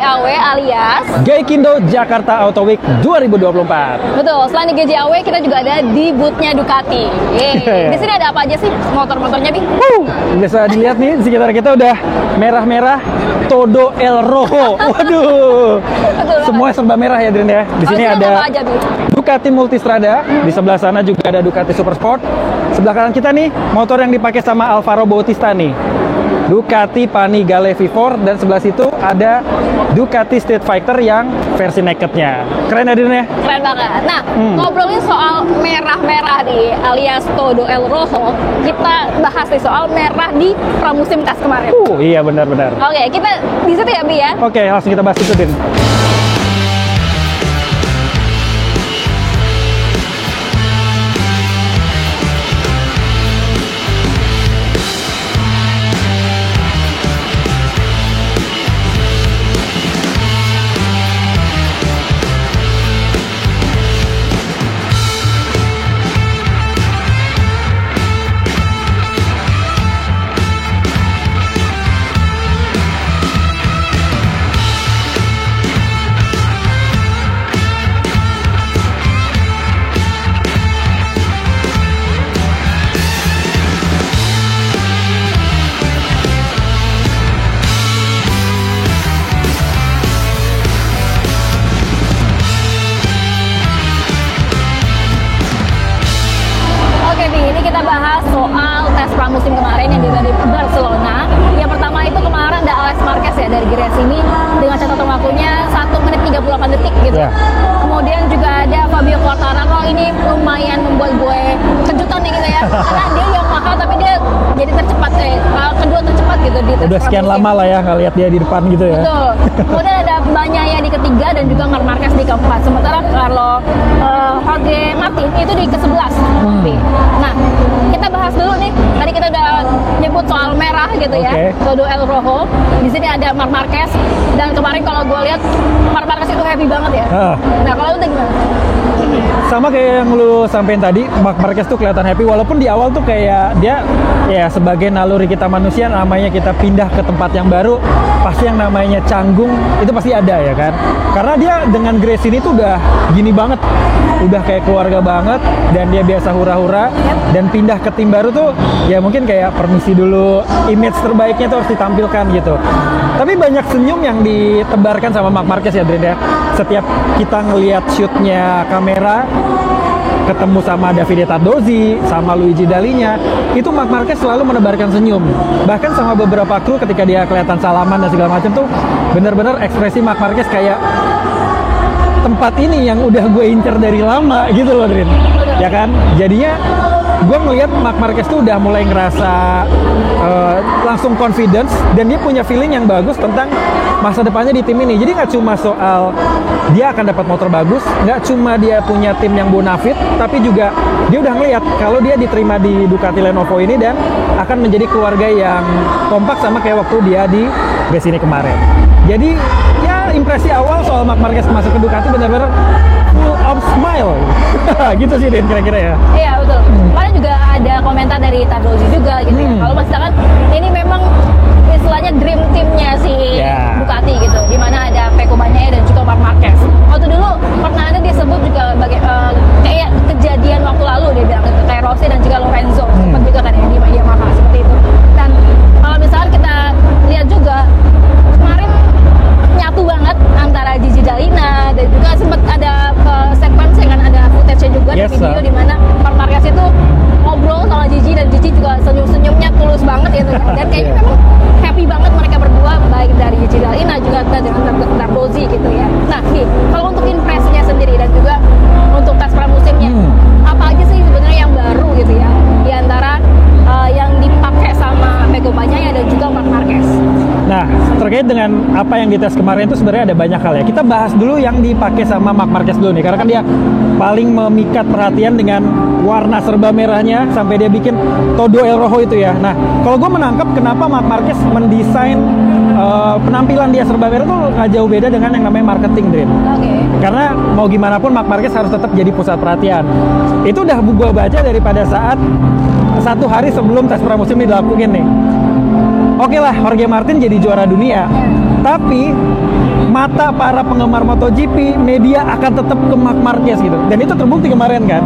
GJAW alias Gaikindo Jakarta Auto Week 2024. betul. Selain di GJAW kita juga ada di boothnya Ducati. Di sini ada apa aja sih motor-motornya, Bi? Bisa dilihat nih di sekitar kita udah merah-merah Todo El Rojo. Waduh. Betul. Semua serba merah ya, Drin ya. Di sini Apa ada aja, Bi? Ducati Multistrada, di sebelah sana juga ada Ducati Supersport. Sebelah kanan kita nih, motor yang dipakai sama Alvaro Bautista nih. Ducati Panigale V4, dan sebelah situ ada Ducati Street Fighter yang versi nakednya. Keren ya, Din ya? Keren banget. Nah, ngobrolin soal merah-merah nih, alias Todo El Rojo, kita bahas nih soal merah di pramusim kas kemarin. Iya benar-benar. Oke, kita di situ ya, Bi ya? Oke, langsung kita bahas itu, Din. Oke, Bi, ini kita bahas soal tes pramusim kemarin yang di Barcelona. Yang pertama itu kemarin ada Alex Marquez ya dari Gresini dengan catatan waktunya 1 menit 38 detik gitu. Ya. Kemudian juga ada Fabio Quartararo, ini lumayan membuat gue kejutan nih gitu ya. Karena dia yang mahal tapi dia jadi tercepat kedua tercepat gitu di tes Udah sekian pramusim. lama lah ya nggak lihat dia di depan gitu ya. Betul. Kemudian ada Bagnaia di ketiga dan juga Marc Marquez di keempat. Sementara kalau Jorge Martin itu di ke-11. Nah, kita bahas dulu nih. Tadi kita udah nyebut soal merah gitu ya. Oke. Todo El Rojo. Di sini ada Marc Marquez, dan kemarin kalau gue lihat Marc Marquez itu happy banget ya. Nah, kalau lu gimana? Sama kayak yang lu sampein tadi, Marc Marquez tuh kelihatan happy walaupun di awal tuh kayak dia ya sebagai naluri kita manusia, namanya kita pindah ke tempat yang baru, pasti yang namanya canggung itu pasti ada ya kan. Karena dia dengan Grace ini tuh udah gini banget, udah kayak keluarga banget, dan dia biasa hura-hura, dan pindah ke tim baru tuh ya mungkin kayak permisi dulu, image terbaiknya tuh harus ditampilkan gitu. Tapi banyak senyum yang ditebarkan sama Marc Marquez ya, Drin ya. Setiap kita ngelihat shootnya kamera, ketemu sama Davide Tardozzi, sama Luigi Dalinya, itu Marc Marquez selalu menebarkan senyum. Bahkan sama beberapa kru ketika dia kelihatan salaman dan segala macam tuh, bener-bener ekspresi Marc Marquez kayak tempat ini yang udah gue incer dari lama gitu loh, Drin. Ya kan? Jadinya gue ngelihat Marc Marquez tuh udah mulai ngerasa langsung confidence, dan dia punya feeling yang bagus tentang masa depannya di tim ini. Jadi nggak cuma soal dia akan dapat motor bagus, nggak cuma dia punya tim yang bonafit, tapi juga dia udah ngelihat kalau dia diterima di Ducati Lenovo ini dan akan menjadi keluarga yang kompak sama kayak waktu dia di Gresini kemarin. Jadi ya impresi awal soal Marc Marquez masuk ke Ducati benar-benar full of smile. Gitu sih, Din, kira-kira ya. Iya, betul. Kemarin juga ada komentar dari Tardozzi juga gitu ya. Kalau misalkan ini memang istilahnya dream teamnya si Ducati gitu, di mana ada Pecco Bagnaia dan juga Marc Marquez. Waktu dulu pernah ada disebut juga kayak kejadian waktu lalu, dia bilang gitu, kayak Rossi dan juga Lorenzo sempat juga kan ya di Yamaha seperti itu. Dan kalau misalkan kita lihat juga kemarin nyatu banget antara Gigi Dall'Igna, dan juga sempat ada sekuensi kan, ada footage-nya juga di video di mana Marc Marquez itu ngobrol sama Gigi, dan Gigi juga senyum-senyumnya tulus banget gitu kan. Dan kayaknya memang happy banget mereka berdua, baik dari Gigi Dall'Igna juga dengan Tardozzi gitu ya. Nah, Bi, kalau untuk impresinya sendiri dan juga untuk tes pramusimnya, apa aja sih sebenarnya yang baru gitu ya di antara yang dipakai sama Pecco Bagnaia dan juga Marc Marquez? Nah, terkait dengan apa yang dites kemarin itu sebenarnya ada banyak hal ya. Kita bahas dulu yang dipakai sama Marc Marquez dulu nih, karena kan dia paling memikat perhatian dengan warna serba merahnya sampai dia bikin Todo El Rojo itu ya. Nah, kalau gue menangkap kenapa Marc Marquez mendesain penampilan dia serba merah tuh nggak jauh beda dengan yang namanya marketing, Drin. Karena mau gimana pun Marc Marquez harus tetap jadi pusat perhatian. Itu udah gue baca daripada saat 1 hari sebelum tes pramusim ini dilakukan nih. Oke lah, Jorge Martin jadi juara dunia, tapi mata para penggemar MotoGP, media akan tetap ke Marc Marquez gitu. Dan itu terbukti kemarin kan.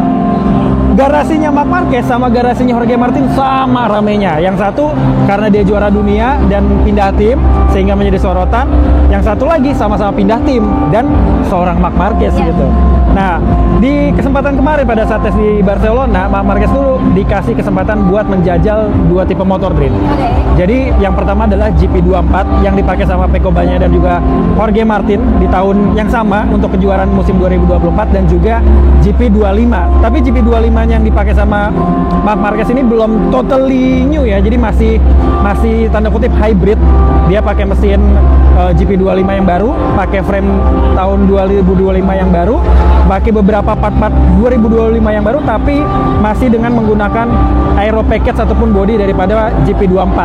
Garasinya Marc Marquez sama garasinya Jorge Martin sama ramenya. Yang satu karena dia juara dunia dan pindah tim sehingga menjadi sorotan. Yang satu lagi sama-sama pindah tim dan seorang Marc Marquez gitu. Nah, di kesempatan kemarin pada saat tes di Barcelona, Marc Marquez dulu dikasih kesempatan buat menjajal dua tipe motor drift. Jadi yang pertama adalah GP24 yang dipakai sama Pecco Bagnaia dan juga Jorge Martin di tahun yang sama untuk kejuaraan musim 2024 dan juga GP25. Tapi GP25 yang dipakai sama Marc Marquez ini belum totally new ya, jadi masih tanda kutip hybrid. Dia pakai mesin GP25 yang baru, pakai frame tahun 2025 yang baru, pakai beberapa part-part 2025 yang baru, tapi masih dengan menggunakan aero package ataupun body daripada GP24.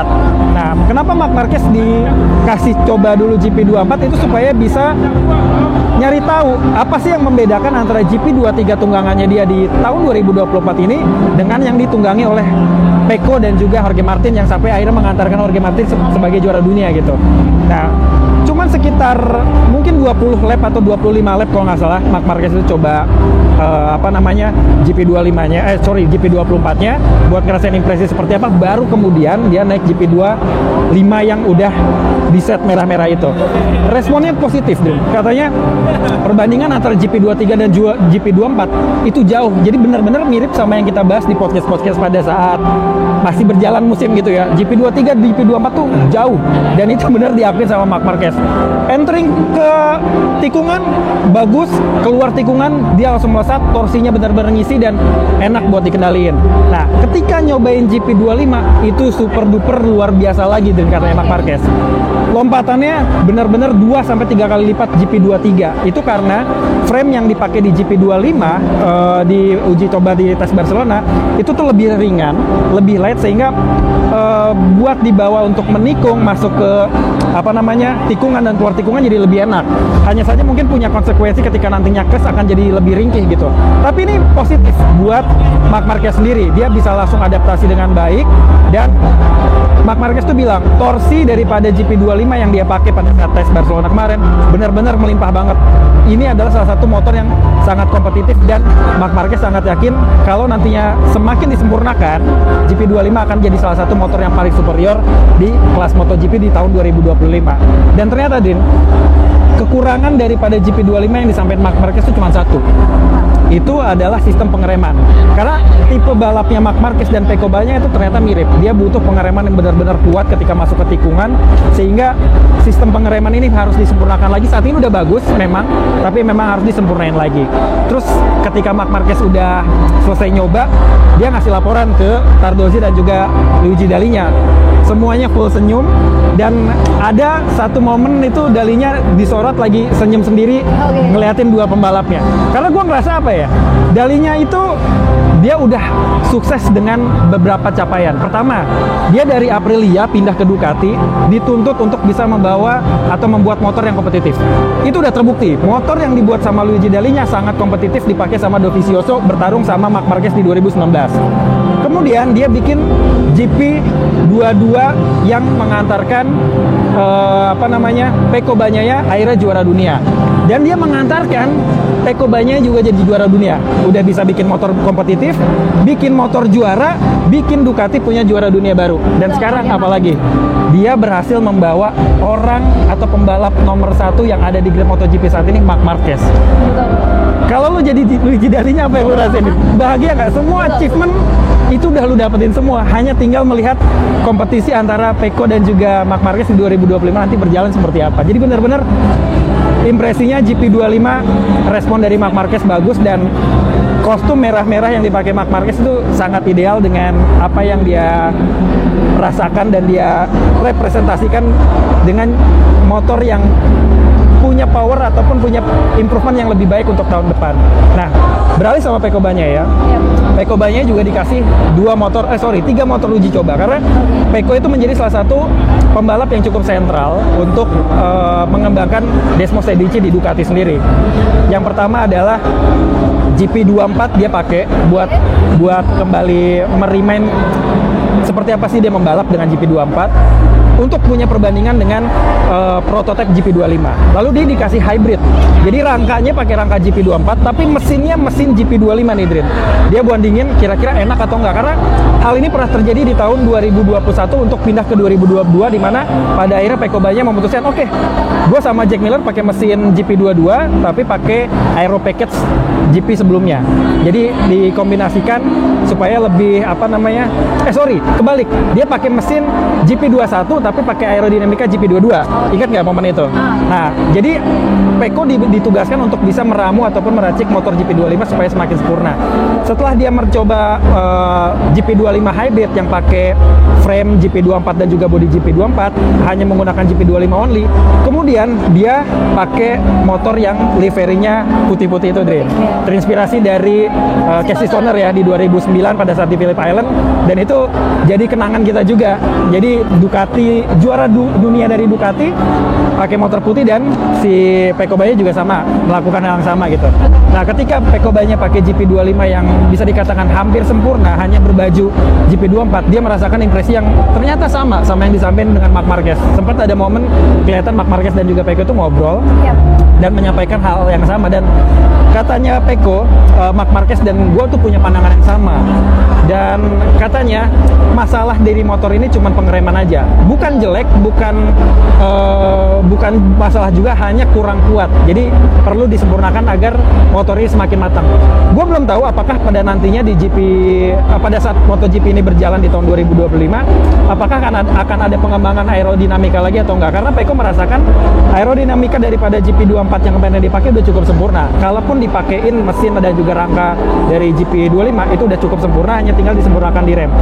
Nah, kenapa Marc Marquez dikasih coba dulu GP24 itu supaya bisa nyari tahu apa sih yang membedakan antara GP23 tunggangannya dia di tahun 2024 ini dengan yang ditunggangi oleh Pecco dan juga Jorge Martin yang sampai akhirnya mengantarkan Jorge Martin sebagai juara dunia gitu. Nah, cuman sekitar mungkin 20 lap atau 25 lap kalau nggak salah Marc Marquez itu coba GP25-nya, GP24-nya buat ngerasain impresi seperti apa, baru kemudian dia naik GP25 yang udah di set merah-merah itu. Responnya positif deh. Katanya perbandingan antara GP23 dan GP24 itu jauh. Jadi benar-benar mirip sama yang kita bahas di podcast-podcast pada saat masih berjalan musim gitu ya. GP23, GP24 tuh jauh. Dan itu benar diakui sama Marc Marquez. Entering ke tikungan bagus, keluar tikungan dia langsung melesat, torsinya benar-benar ngisi dan enak buat dikendaliin. Nah, ketika nyobain GP25 itu super duper luar biasa lagi dengan katanya Marc Marquez. Lompatannya benar-benar 2-3 kali lipat GP23. Itu karena frame yang dipakai di GP25 di uji coba di tes Barcelona itu tuh lebih ringan, lebih light sehingga buat dibawa untuk menikung masuk ke tikungan dan keluar tikungan jadi lebih enak. Hanya saja mungkin punya konsekuensi ketika nantinya kes akan jadi lebih ringkih gitu. Tapi ini positif buat Marc Marquez sendiri. Dia bisa langsung adaptasi dengan baik dan Marc Marquez tuh bilang torsi daripada GP25 yang dia pakai pada saat tes Barcelona kemarin benar-benar melimpah banget. Ini adalah salah satu motor yang sangat kompetitif dan Marc Marquez sangat yakin kalau nantinya semakin disempurnakan GP25 akan jadi salah satu motor yang paling superior di kelas MotoGP di tahun 2025. Dan ternyata Din, kekurangan daripada GP25 yang disampaikan Marc Marquez itu cuma satu. Itu adalah sistem pengereman. Karena tipe balapnya Marc Marquez dan Pecco Bagnaia itu ternyata mirip. Dia butuh pengereman yang benar-benar kuat ketika masuk ke tikungan, sehingga sistem pengereman ini harus disempurnakan lagi. Saat ini udah bagus memang, tapi memang harus disempurnain lagi. Terus ketika Marc Marquez udah selesai nyoba, dia ngasih laporan ke Tardozzi dan juga Luigi Dalinya. Semuanya full senyum, dan ada satu momen itu Dalinya disorot lagi senyum sendiri ngeliatin dua pembalapnya. Karena gue ngerasa apa ya, Dalinya itu dia udah sukses dengan beberapa capaian. Pertama, dia dari Aprilia pindah ke Ducati, dituntut untuk bisa membawa atau membuat motor yang kompetitif. Itu udah terbukti. Motor yang dibuat sama Luigi Dalinya sangat kompetitif, dipakai sama Dovizioso bertarung sama Marc Marquez di 2019. Kemudian dia bikin GP22 yang mengantarkan Pecco Bagnaia akhirnya juara dunia. Dan dia mengantarkan Pecco Bagnaia juga jadi juara dunia. Udah bisa bikin motor kompetitif, bikin motor juara, bikin Ducati punya juara dunia baru. Dan sekarang apalagi? Dia berhasil membawa orang atau pembalap nomor 1 yang ada di Grid MotoGP saat ini, Marc Marquez. Kalau lu jadi Luigi Dalinya, apa yang lu rasain? Bahagia nggak? Semua achievement itu udah lu dapetin semua. Hanya tinggal melihat kompetisi antara Pecco dan juga Marc Marquez di 2025 nanti berjalan seperti apa. Jadi benar-benar impresinya GP25, respon dari Marc Marquez bagus, dan kostum merah-merah yang dipakai Marc Marquez itu sangat ideal dengan apa yang dia rasakan dan dia representasikan dengan motor yang punya power ataupun punya improvement yang lebih baik untuk tahun depan. Nah, beralih sama Pecco Bagnaia ya. Pecco Bagnaia juga dikasih 3 motor uji coba, karena Pecco itu menjadi salah satu pembalap yang cukup sentral untuk mengembangkan Desmos Edici di Ducati sendiri. Yang pertama adalah GP24 dia pakai buat kembali merimain seperti apa sih dia membalap dengan GP24. untuk punya perbandingan dengan prototipe GP25. Lalu dia dikasih hybrid. Jadi rangkanya pakai rangka GP24, tapi mesinnya mesin GP25 nih, Drin. Dia bandingin kira-kira enak atau enggak, karena hal ini pernah terjadi di tahun 2021 untuk pindah ke 2022, di mana pada akhirnya Pecco Bagnaia memutuskan, oke, gue sama Jack Miller pakai mesin GP22, tapi pakai aero package GP sebelumnya. Jadi dikombinasikan supaya lebih kebalik. Dia pakai mesin GP21 tapi pakai aerodinamika GP22. Ingat nggak momen itu? Nah, jadi Pecco ditugaskan untuk bisa meramu ataupun meracik motor GP25 supaya semakin sempurna. Setelah dia mencoba GP25 hybrid yang pakai frame GP24 dan juga bodi GP24, hanya menggunakan GP25 only, kemudian dia pakai motor yang liverinya putih-putih itu, Drin. Terinspirasi dari Casey Stoner ya di 2009 pada saat di Phillip Island, dan itu jadi kenangan kita juga. Jadi Ducati, juara dunia dari Ducati pakai motor putih, dan si Pecco Bagnaia juga sama, melakukan hal yang sama gitu. Nah, ketika Pecco Bagnaia pakai GP25 yang bisa dikatakan hampir sempurna, hanya berbaju GP24, dia merasakan impresi yang ternyata sama yang disampaikan dengan Marc Marquez. Sempat ada momen kelihatan Marc Marquez dan juga Pecco itu ngobrol dan menyampaikan hal yang sama, dan katanya Pecco, Marc Marquez dan gue tuh punya pandangan yang sama. Dan katanya masalah dari motor ini cuma pengereman aja, bukan jelek, bukan masalah juga, hanya kurang kuat. Jadi perlu disempurnakan agar motor ini semakin matang. Gue belum tahu apakah pada nantinya di pada saat MotoGP ini berjalan di tahun 2025, apakah akan ada pengembangan aerodinamika lagi atau enggak, karena Pecco merasakan aerodinamika daripada GP24 yang kemarin dipakai udah cukup sempurna. Kalaupun dipakein mesin dan juga rangka dari GP25 itu udah cukup sempurna, hanya tinggal disempurnakan di rem.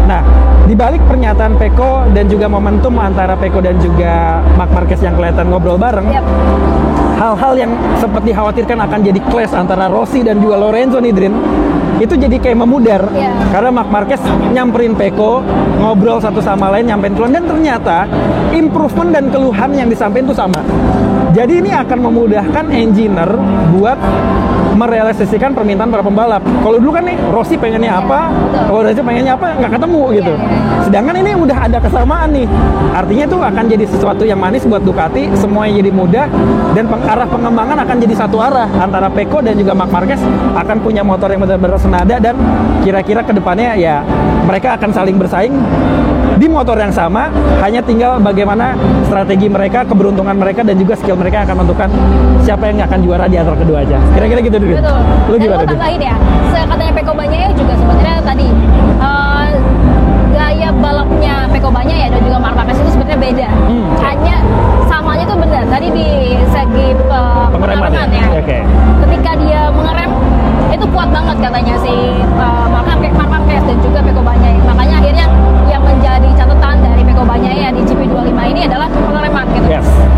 Nah, dibalik pernyataan Pecco dan juga momentum antara Pecco dan juga Marc Marquez yang kelihatan ngobrol bareng, hal-hal yang sempat dikhawatirkan akan jadi clash antara Rossi dan juga Lorenzo nih, Drin, itu jadi kayak memudar. Karena Marc Marquez nyamperin Pecco, ngobrol satu sama lain, nyampein keluhan, dan ternyata improvement dan keluhan yang disampaikan itu sama. Jadi ini akan memudahkan engineer buat merealisasikan permintaan para pembalap. Kalau dulu kan nih Rossi pengennya apa, kalau Rossi pengennya apa, nggak ketemu gitu. Sedangkan ini udah ada kesamaan nih. Artinya itu akan jadi sesuatu yang manis buat Ducati, semuanya jadi mudah, dan arah pengembangan akan jadi satu arah antara Pecco dan juga Marc Marquez akan punya motor yang benar-benar senada, dan kira-kira kedepannya ya mereka akan saling bersaing di motor yang sama, hanya tinggal bagaimana strategi mereka, keberuntungan mereka, dan juga skill mereka akan menentukan siapa yang akan juara di antara kedua aja. Kira-kira gitu dulu. Betul. Lu gimana? Dan gue tambahin ya, katanya Pecco Bagnaia juga sebenarnya tadi gaya balapnya Pecco Bagnaia dan juga Marc Marquez itu sebenarnya beda. Hanya samanya itu benar. Tadi di segi pengereman ya. Ketika dia mengerem itu kuat banget katanya si Marc Marquez dan juga Pecco Bagnaia. Makanya akhirnya yang menjadi catatan dari Pecco Bagnaia di GP25 ini adalah pengereman gitu.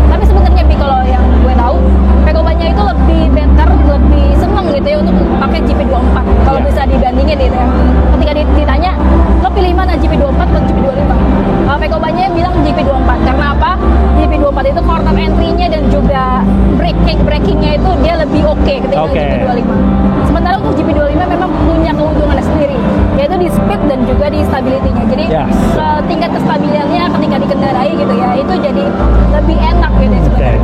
Tapi sebenarnya kalau yang gue tahu, Pecco Bagnaia itu lebih better, lebih seneng gitu ya untuk pakai GP24 kalau bisa dibandingin gitu ya. Ketika ditanya lo pilih mana, GP24 atau GP25, Pecco Bagnaia bilang GP24. Karena apa? GP24 itu corner entry-nya dan juga braking-nya itu dia lebih oke ketika GP25. Sementara untuk GP25 memang punya keuntungannya sendiri, yaitu di speed dan juga di stability-nya. Jadi tingkat kestabilannya ketika dikendarai gitu ya, itu jadi lebih enak gitu ya sebenarnya.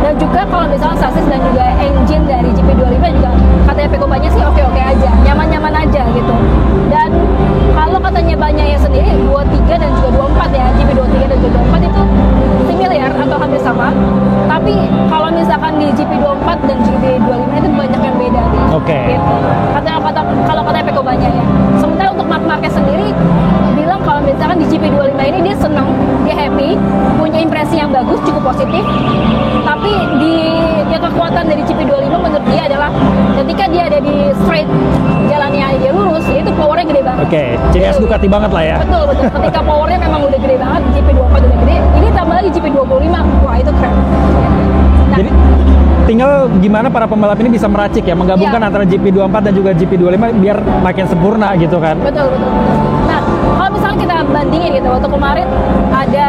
Dan juga kalau misalnya sasis dan juga engine dari GP25 juga katanya Pecco Bagnaia sih oke-oke aja, nyaman-nyaman aja gitu. Dan kalau katanya Bagnaia sendiri 23 dan juga 24 ya, GP23 dan juga 24 itu similar atau hampir sama. Tapi kalau misalkan di GP24 dan GP25 itu banyak yang beda gitu. Kalau katanya Pecco Bagnaia. Sementara untuk Marc Marquez sendiri bilang kalau misalkan di GP25 ini dia senang, dia happy, punya impresi yang bagus, cukup positif. Tapi dia kekuatan dari GP25 menurut dia adalah ketika dia ada di straight jalannya dia lurus, itu powernya gede banget. Ciri khas Ducati banget lah ya. Betul. Ketika powernya memang udah gede banget, GP24 udah gede, ini tambah lagi GP25, wah itu keren. Nah, jadi tinggal gimana para pembalap ini bisa meracik ya, menggabungkan antara GP24 dan juga GP25 biar makin sempurna gitu kan. Betul. Nah, kalau misalnya kita bandingin gitu, waktu kemarin ada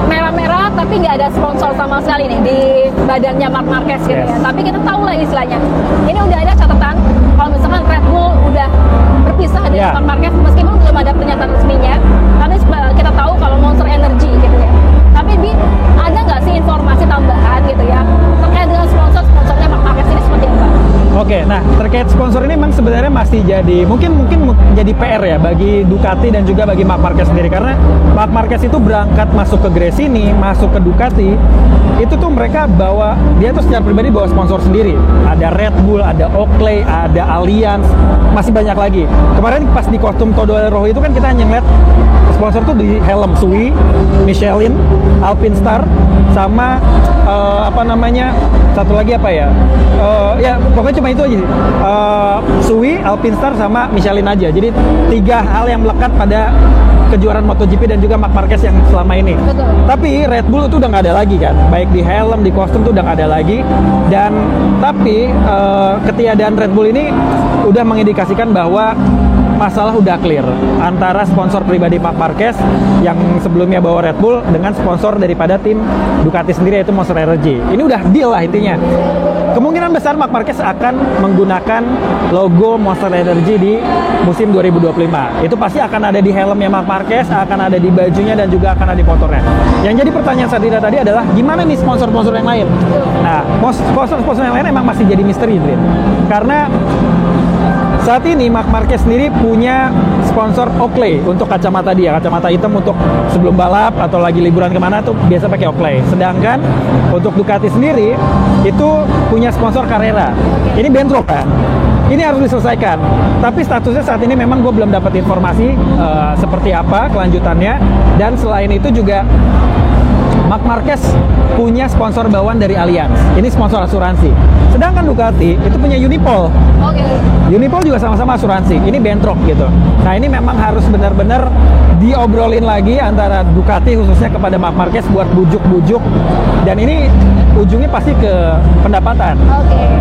merah-merah tapi nggak ada sponsor sama sekali nih di badannya Marc Marquez gitu ya. Tapi kita tahu lah istilahnya. Ini udah ada catatan kalau misalkan Red Bull udah berpisah dari Marc Marquez meskipun belum ada pernyataan resminya. Tapi kita tahu kalau Monster Energy gitu ya. Tapi ada nggak sih informasi tambahan gitu ya terkait dengan sponsornya Marc Marquez ini seperti apa? Oke, nah terkait sponsor ini memang sebenarnya masih jadi mungkin jadi PR ya bagi Ducati dan juga bagi Marc Marquez sendiri, karena Marc Marquez itu berangkat masuk ke Gresini, masuk ke Ducati, itu tuh mereka dia tuh secara pribadi bawa sponsor sendiri. Ada Red Bull, ada Oakley, ada Allianz, masih banyak lagi. Kemarin pas di kostum Todo Rojo itu kan kita hanya ngeliat sponsor tuh di helm Sui, Michelin, Alpinestar, sama satu lagi apa ya? Ya pokoknya cuma itu aja sih. Sui, Alpinestar, sama Michelin aja. Jadi 3 hal yang melekat pada kejuaraan MotoGP dan juga Marc Marquez yang selama ini. Betul. Tapi Red Bull itu udah nggak ada lagi kan, baik di helm, di kostum tuh udah nggak ada lagi. Dan tapi ketiadaan Red Bull ini udah mengindikasikan bahwa masalah udah clear antara sponsor pribadi Marc Marquez yang sebelumnya bawa Red Bull dengan sponsor daripada tim Ducati sendiri yaitu Monster Energy. Ini udah deal lah intinya. Kemungkinan besar Marc Marquez akan menggunakan logo Monster Energy di musim 2025. Itu pasti akan ada di helmnya Marc Marquez, akan ada di bajunya dan juga akan ada di motornya. Yang jadi pertanyaan Sadira tadi adalah gimana nih sponsor-sponsor yang lain? Nah, sponsor-sponsor yang lain emang masih jadi misteri, Drin. Karena saat ini Marc Marquez sendiri punya sponsor Oakley untuk kacamata dia, kacamata hitam untuk sebelum balap atau lagi liburan kemana tuh biasa pakai Oakley. Sedangkan untuk Ducati sendiri itu punya sponsor Carrera. Ini bentrok kan? Ini harus diselesaikan. Tapi statusnya saat ini memang gue belum dapat informasi seperti apa kelanjutannya. Dan selain itu juga Marc Marquez punya sponsor bawaan dari Allianz. Ini sponsor asuransi. Sedangkan Ducati itu punya Unipol. Unipol juga sama-sama asuransi. Ini bentrok gitu. Nah ini memang harus benar-benar diobrolin lagi antara Ducati khususnya kepada Marc Marquez buat bujuk-bujuk. Dan ini ujungnya pasti ke pendapatan.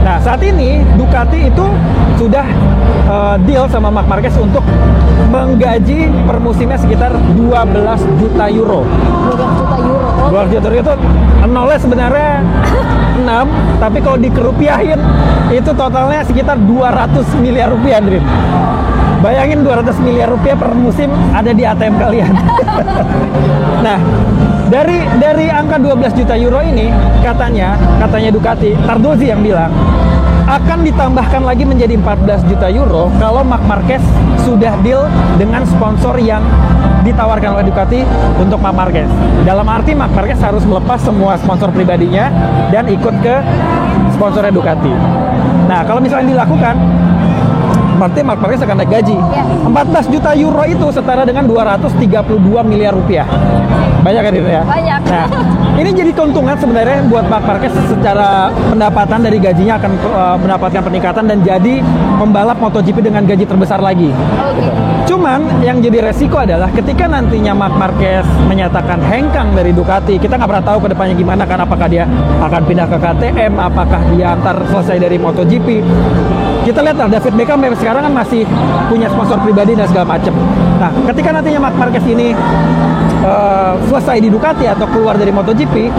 Nah saat ini Ducati itu sudah deal sama Marc Marquez untuk menggaji per musimnya sekitar 12 juta euro. 12 juta euro itu nolnya sebenarnya 6, tapi kalau dikerupiahin itu totalnya sekitar 200 miliar rupiah, Andrin. Bayangin 200 miliar rupiah per musim ada di ATM kalian. Nah, dari angka 12 juta euro ini katanya Ducati, Tardozzi yang bilang akan ditambahkan lagi menjadi 14 juta euro kalau Marc Marquez sudah deal dengan sponsor yang ditawarkan oleh Ducati untuk Marc Marquez. Dalam arti Marc Marquez harus melepas semua sponsor pribadinya dan ikut ke sponsornya Ducati. Nah, kalau misalnya dilakukan, berarti Marc Marquez akan naik gaji. 14 juta euro itu setara dengan 232 miliar rupiah. Banyak kan itu ya? Banyak. Nah, ini jadi keuntungan sebenarnya buat Marc Marquez secara pendapatan dari gajinya akan mendapatkan peningkatan dan jadi pembalap MotoGP dengan gaji terbesar lagi. Cuman yang jadi resiko adalah ketika nantinya Marc Marquez menyatakan hengkang dari Ducati, kita nggak pernah tahu ke depannya gimana kan, apakah dia akan pindah ke KTM, apakah dia antar selesai dari MotoGP. Kita lihat lah, David Beckham sekarang kan masih punya sponsor pribadi dan segala macam. Nah, ketika nantinya Marc Marquez ini selesai di Ducati atau keluar dari MotoGP,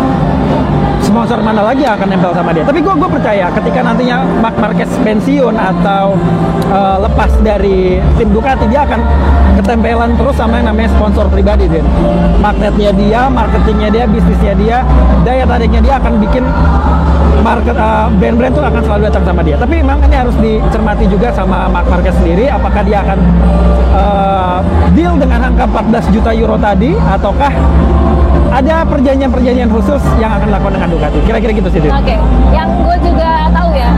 sponsor mana lagi yang akan nempel sama dia? Tapi gue percaya ketika nantinya Marc Marquez pensiun atau lepas dari tim Ducati, dia akan ketempelan terus sama yang namanya sponsor pribadi, Din. Magnetnya dia, marketingnya dia, bisnisnya dia, daya tariknya dia akan bikin brand-brand itu akan selalu datang sama dia. Tapi memang ini harus dicermati juga sama Marc Marquez sendiri, apakah dia akan deal dengan angka 14 juta euro tadi, ataukah ada perjanjian-perjanjian khusus yang akan dilakukan dengan Ducati. Kira-kira gitu sih, Din. Yang gue juga tahu ya,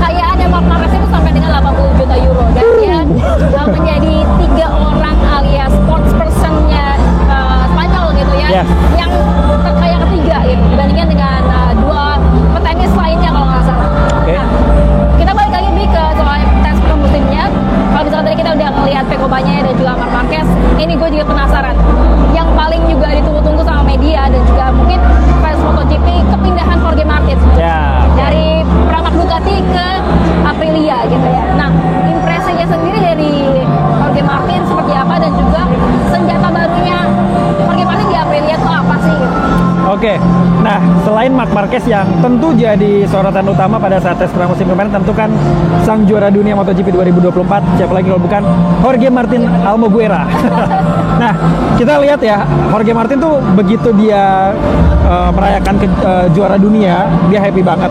kekayaannya Marc Marquez itu sampai dengan 80 juta euro. Dan dia menjadi 3 orang alias sportsperson-nya Spanyol gitu ya, yang terkaya ketiga gitu, dibandingkan dengan 2 petenis lainnya kalau nggak salah. Nah, kita balik lagi ke soal tes per musimnya. Kalau misalnya tadi kita udah ngelihat Pecco Bagnaia dan juga Marc Marquez, ini gue juga penasaran. Yang paling juga ditunggu-tunggu sama media dan juga mungkin fans MotoGP, kepindahan Jorge Martin dari perangkat Ducati ke Aprilia gitu ya. Nah, impresinya sendiri dari Jorge Martin seperti apa, dan juga senjata barunya Jorge Martin di Aprilia itu nah selain Marc Marquez yang tentu jadi sorotan utama pada saat tes pramusim kemarin, tentu kan sang juara dunia MotoGP 2024, siapa lagi kalau bukan Jorge Martin Almaguera. Nah, kita lihat ya, Jorge Martin tuh begitu dia merayakan juara dunia, dia happy banget.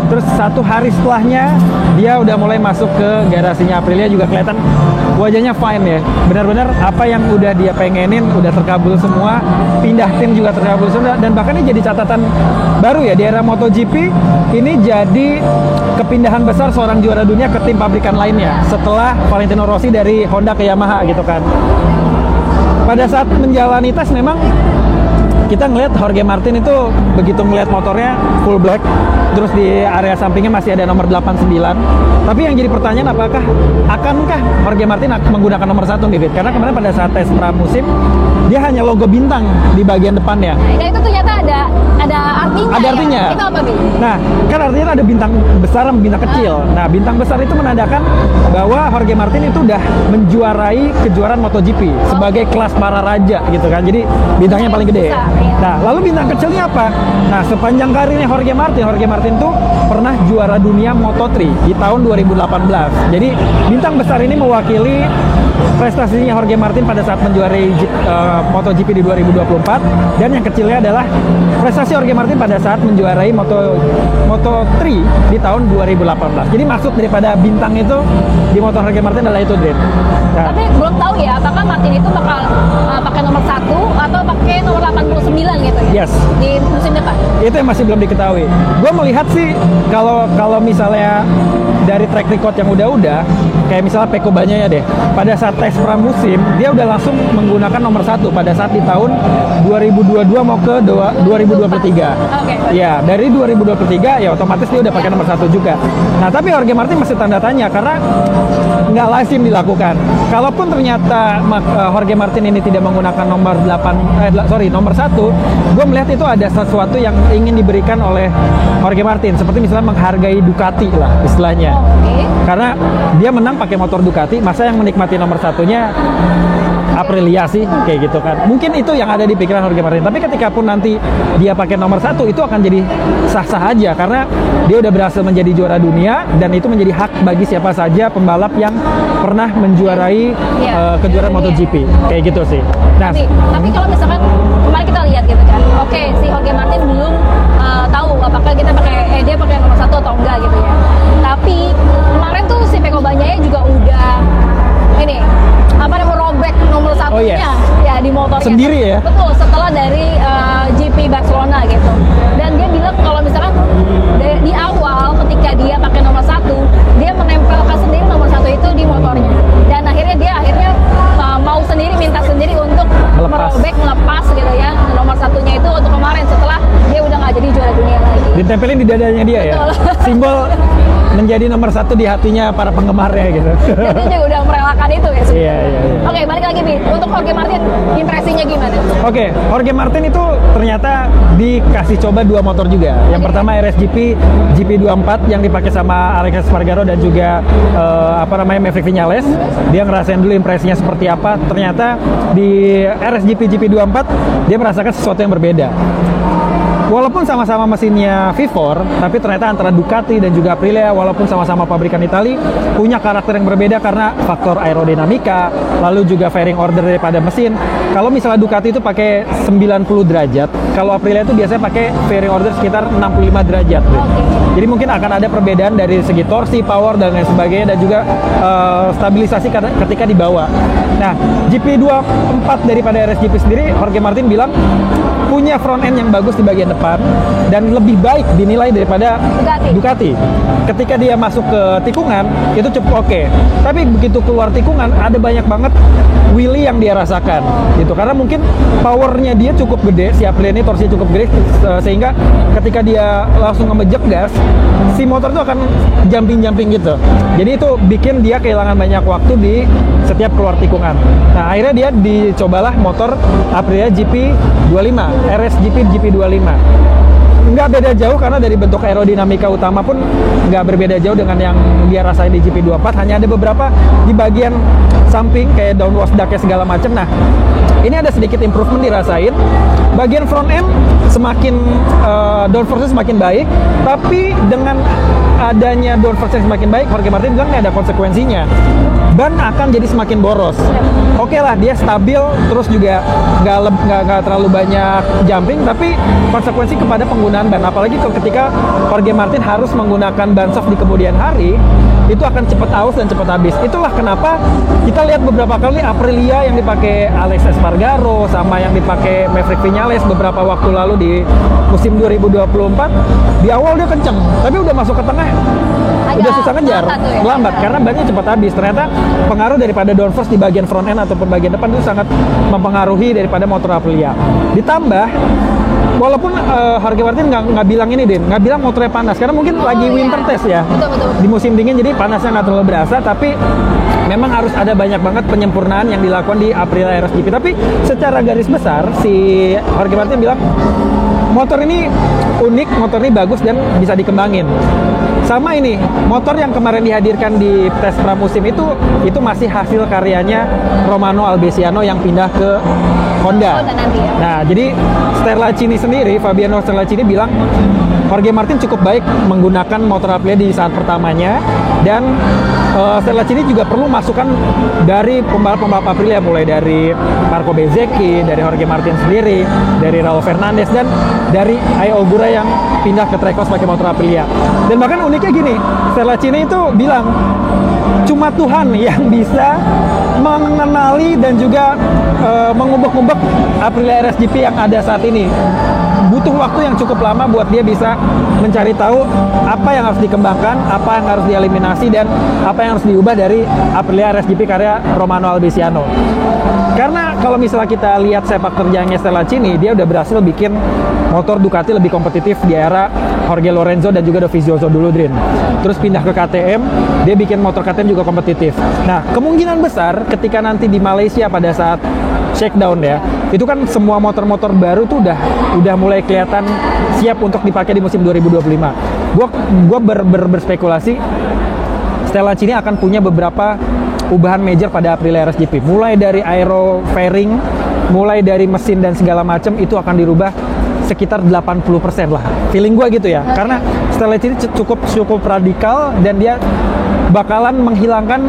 Terus 1 hari setelahnya, dia udah mulai masuk ke garasinya Aprilia, juga kelihatan wajahnya fine ya. Benar-benar apa yang udah dia pengenin udah terkabul semua, pindah tim juga terkabul semua, dan bahkan ini jadi catatan baru ya di era MotoGP. Ini jadi kepindahan besar seorang juara dunia ke tim pabrikan lainnya setelah Valentino Rossi dari Honda ke Yamaha gitu kan. Pada saat menjalani tes memang kita ngelihat Jorge Martin itu begitu ngelihat motornya full black, terus di area sampingnya masih ada nomor 89. Tapi yang jadi pertanyaan, akankah Jorge Martin menggunakan nomor 1 nih, Fit? Karena kemarin pada saat tes pramusim dia hanya logo bintang di bagian depannya. Nah, itu ternyata ada artinya. Ada artinya. Ya? Itu apa, Bi? Nah, kan artinya ada bintang besar dan bintang kecil. Nah, bintang besar itu menandakan bahwa Jorge Martin itu udah menjuarai kejuaraan MotoGP sebagai kelas para raja gitu kan. Jadi bintangnya paling gede. Besar, ya. Nah, lalu bintang kecilnya apa? Nah, sepanjang karirnya Jorge Martin tuh pernah juara dunia Moto3 di tahun 2018. Jadi bintang besar ini mewakili prestasinya Jorge Martin pada saat menjuarai MotoGP di 2024, dan yang kecilnya adalah prestasi Jorge Martin pada saat menjuarai Moto3 di tahun 2018. Jadi maksud daripada bintang itu di motor Jorge Martin adalah itu, Dren. Nah, tapi belum tahu ya apakah Martin itu bakal pakai nomor 1 atau pakai nomor 89 gitu ya. Yes. Di musim depan. Itu yang masih belum diketahui. Gue melihat sih kalau misalnya dari track record yang udah kayak misalnya Pecco Bagnaia deh, pada saat tes pramusim dia udah langsung menggunakan nomor 1 pada saat di tahun 2022 mau ke 2023. Okay. Ya, dari 2023 ya otomatis dia udah pakai nomor 1 juga. Nah, tapi Jorge Martin masih tanda tanya karena nggak lazim dilakukan. Kalaupun ternyata Jorge Martin ini tidak menggunakan nomor 1, gue melihat itu ada sesuatu yang ingin diberikan oleh Jorge Martin, seperti misalnya menghargai Ducati lah istilahnya. Okay. Karena dia menang pakai motor Ducati, masa yang menikmati nomor 1-nya Aprilia sih, kayak gitu kan. Mungkin itu yang ada di pikiran Jorge Martin. Tapi ketika pun nanti dia pakai nomor 1, itu akan jadi sah-sah aja karena dia udah berhasil menjadi juara dunia, dan itu menjadi hak bagi siapa saja pembalap yang pernah menjuarai kejuaraan MotoGP. Kayak gitu sih. Nah, tapi kalau misalkan kemarin kita lihat gitu kan, oke, si Jorge Martin belum tahu apakah dia pakai nomor 1 atau enggak gitu ya. Tapi kemarin tuh si Pecco Bagnaia juga udah merobek nomor 1-nya ya di motornya sendiri ya. Betul, setelah dari GP Barcelona gitu. Dan dia bilang kalau misalkan di awal ketika dia pakai nomor 1, dia menempelkan sendiri nomor 1 itu di motornya. Dan akhirnya dia mau sendiri, minta sendiri untuk melepas gitu ya nomor 1-nya itu untuk kemarin setelah dia udah nggak jadi juara dunia lagi. Ditempelin di dadanya dia. Betul. Ya. Simbol menjadi nomor 1 di hatinya para penggemarnya gitu. Jadi dia juga udah merelakan itu ya. Iya. Oke, balik lagi nih. Untuk Jorge Martin, impresinya gimana? Oke, Jorge Martin itu ternyata dikasih coba 2 motor juga. Yang pertama RSGP GP24 yang dipakai sama Alex Espargaro dan juga Maverick Viñales. Dia ngerasain dulu impresinya seperti apa. Ternyata di RSGP GP24 dia merasakan sesuatu yang berbeda. Walaupun sama-sama mesinnya V4, tapi ternyata antara Ducati dan juga Aprilia, walaupun sama-sama pabrikan Itali, punya karakter yang berbeda karena faktor aerodinamika, lalu juga fairing order daripada mesin. Kalau misalnya Ducati itu pakai 90 derajat, kalau Aprilia itu biasanya pakai fairing order sekitar 65 derajat. Jadi mungkin akan ada perbedaan dari segi torsi, power, dan lain sebagainya, dan juga stabilisasi ketika dibawa. Nah, GP24 daripada RSGP sendiri, Jorge Martin bilang punya front end yang bagus di bagian depan dan lebih baik dinilai daripada Ducati. Ketika dia masuk ke tikungan itu cukup oke. Tapi begitu keluar tikungan ada banyak banget wheelie yang dia rasakan gitu. Karena mungkin powernya dia cukup gede, si Aprilia ini torsinya cukup gede sehingga ketika dia langsung ngemejek gas, si motor itu akan jumping gitu. Jadi itu bikin dia kehilangan banyak waktu di setiap keluar tikungan. Nah, akhirnya dia dicobalah motor Aprilia GP25, RSGP GP25. nggak beda jauh karena dari bentuk aerodinamika utama pun nggak berbeda jauh dengan yang dia rasain di GP24. Hanya ada beberapa di bagian samping kayak downwash duck segala macam. Nah, ini ada sedikit improvement dirasain. Bagian front end semakin downforce semakin baik, tapi dengan adanya downforce semakin baik, Jorge Martin bilang ini ada konsekuensinya. Ban akan jadi semakin boros. Oke lah, dia stabil, terus juga nggak terlalu banyak jumping, tapi konsekuensi kepada penggunaan ban. Apalagi ketika Jorge Martin harus menggunakan ban soft di kemudian hari, itu akan cepat aus dan cepat habis. Itulah kenapa kita lihat beberapa kali Aprilia yang dipakai Alex Espargaro sama yang dipakai Maverick Viñales beberapa waktu lalu di musim 2024, di awal dia kenceng, tapi udah masuk ke tengah udah susah ngejar, lambat karena bannya cepat habis. Ternyata pengaruh daripada downforce di bagian front end ataupun bagian depan itu sangat mempengaruhi daripada motor Aprilia. Ditambah walaupun Jorge Martin nggak bilang ini, Din, nggak bilang motornya panas karena mungkin lagi winter test ya. Betul. Di musim dingin jadi panasnya nggak terlalu berasa, tapi memang harus ada banyak banget penyempurnaan yang dilakukan di Aprilia RSGP. Tapi secara garis besar si Jorge Martin bilang motor ini unik, motor ini bagus dan bisa dikembangin. Sama ini, motor yang kemarin dihadirkan di tes pramusim itu masih hasil karyanya Romano Albesiano yang pindah ke Honda. Nanti ya. Nah, jadi Sterlacini sendiri, Fabiano Sterlacini bilang Jorge Martin cukup baik menggunakan motor Aprilia di saat pertamanya, dan Sterlacini juga perlu masukan dari pembalap-pembalap Aprilia, mulai dari Marco Bezzecchi, dari Jorge Martin sendiri, dari Raul Fernandez, dan dari Ai Ogura yang pindah ke Tracos pakai motor Aprilia. Dan bahkan uniknya gini, Sterlacini itu bilang cuma Tuhan yang bisa mengenali dan juga mengubek-ubek Aprilia RSGP yang ada saat ini. Butuh waktu yang cukup lama buat dia bisa mencari tahu apa yang harus dikembangkan, apa yang harus dieliminasi, dan apa yang harus diubah dari Aprilia RSGP karya Romano Albesiano. Karena kalau misalnya kita lihat sepak terjangnya Sterlacini, dia udah berhasil bikin motor Ducati lebih kompetitif di era Jorge Lorenzo dan juga Dovizioso dulu, Drin. Terus pindah ke KTM, dia bikin motor KTM juga kompetitif. Nah, kemungkinan besar ketika nanti di Malaysia pada saat shakedown ya, itu kan semua motor-motor baru tuh udah mulai kelihatan siap untuk dipakai di musim 2025. Gua berspekulasi Sterlacini akan punya beberapa ubahan major pada Aprilia RSGP. Mulai dari aero fairing, mulai dari mesin dan segala macam itu akan dirubah sekitar 80% lah. Feeling gua gitu ya. Karena Sterlacini cukup radikal dan dia bakalan menghilangkan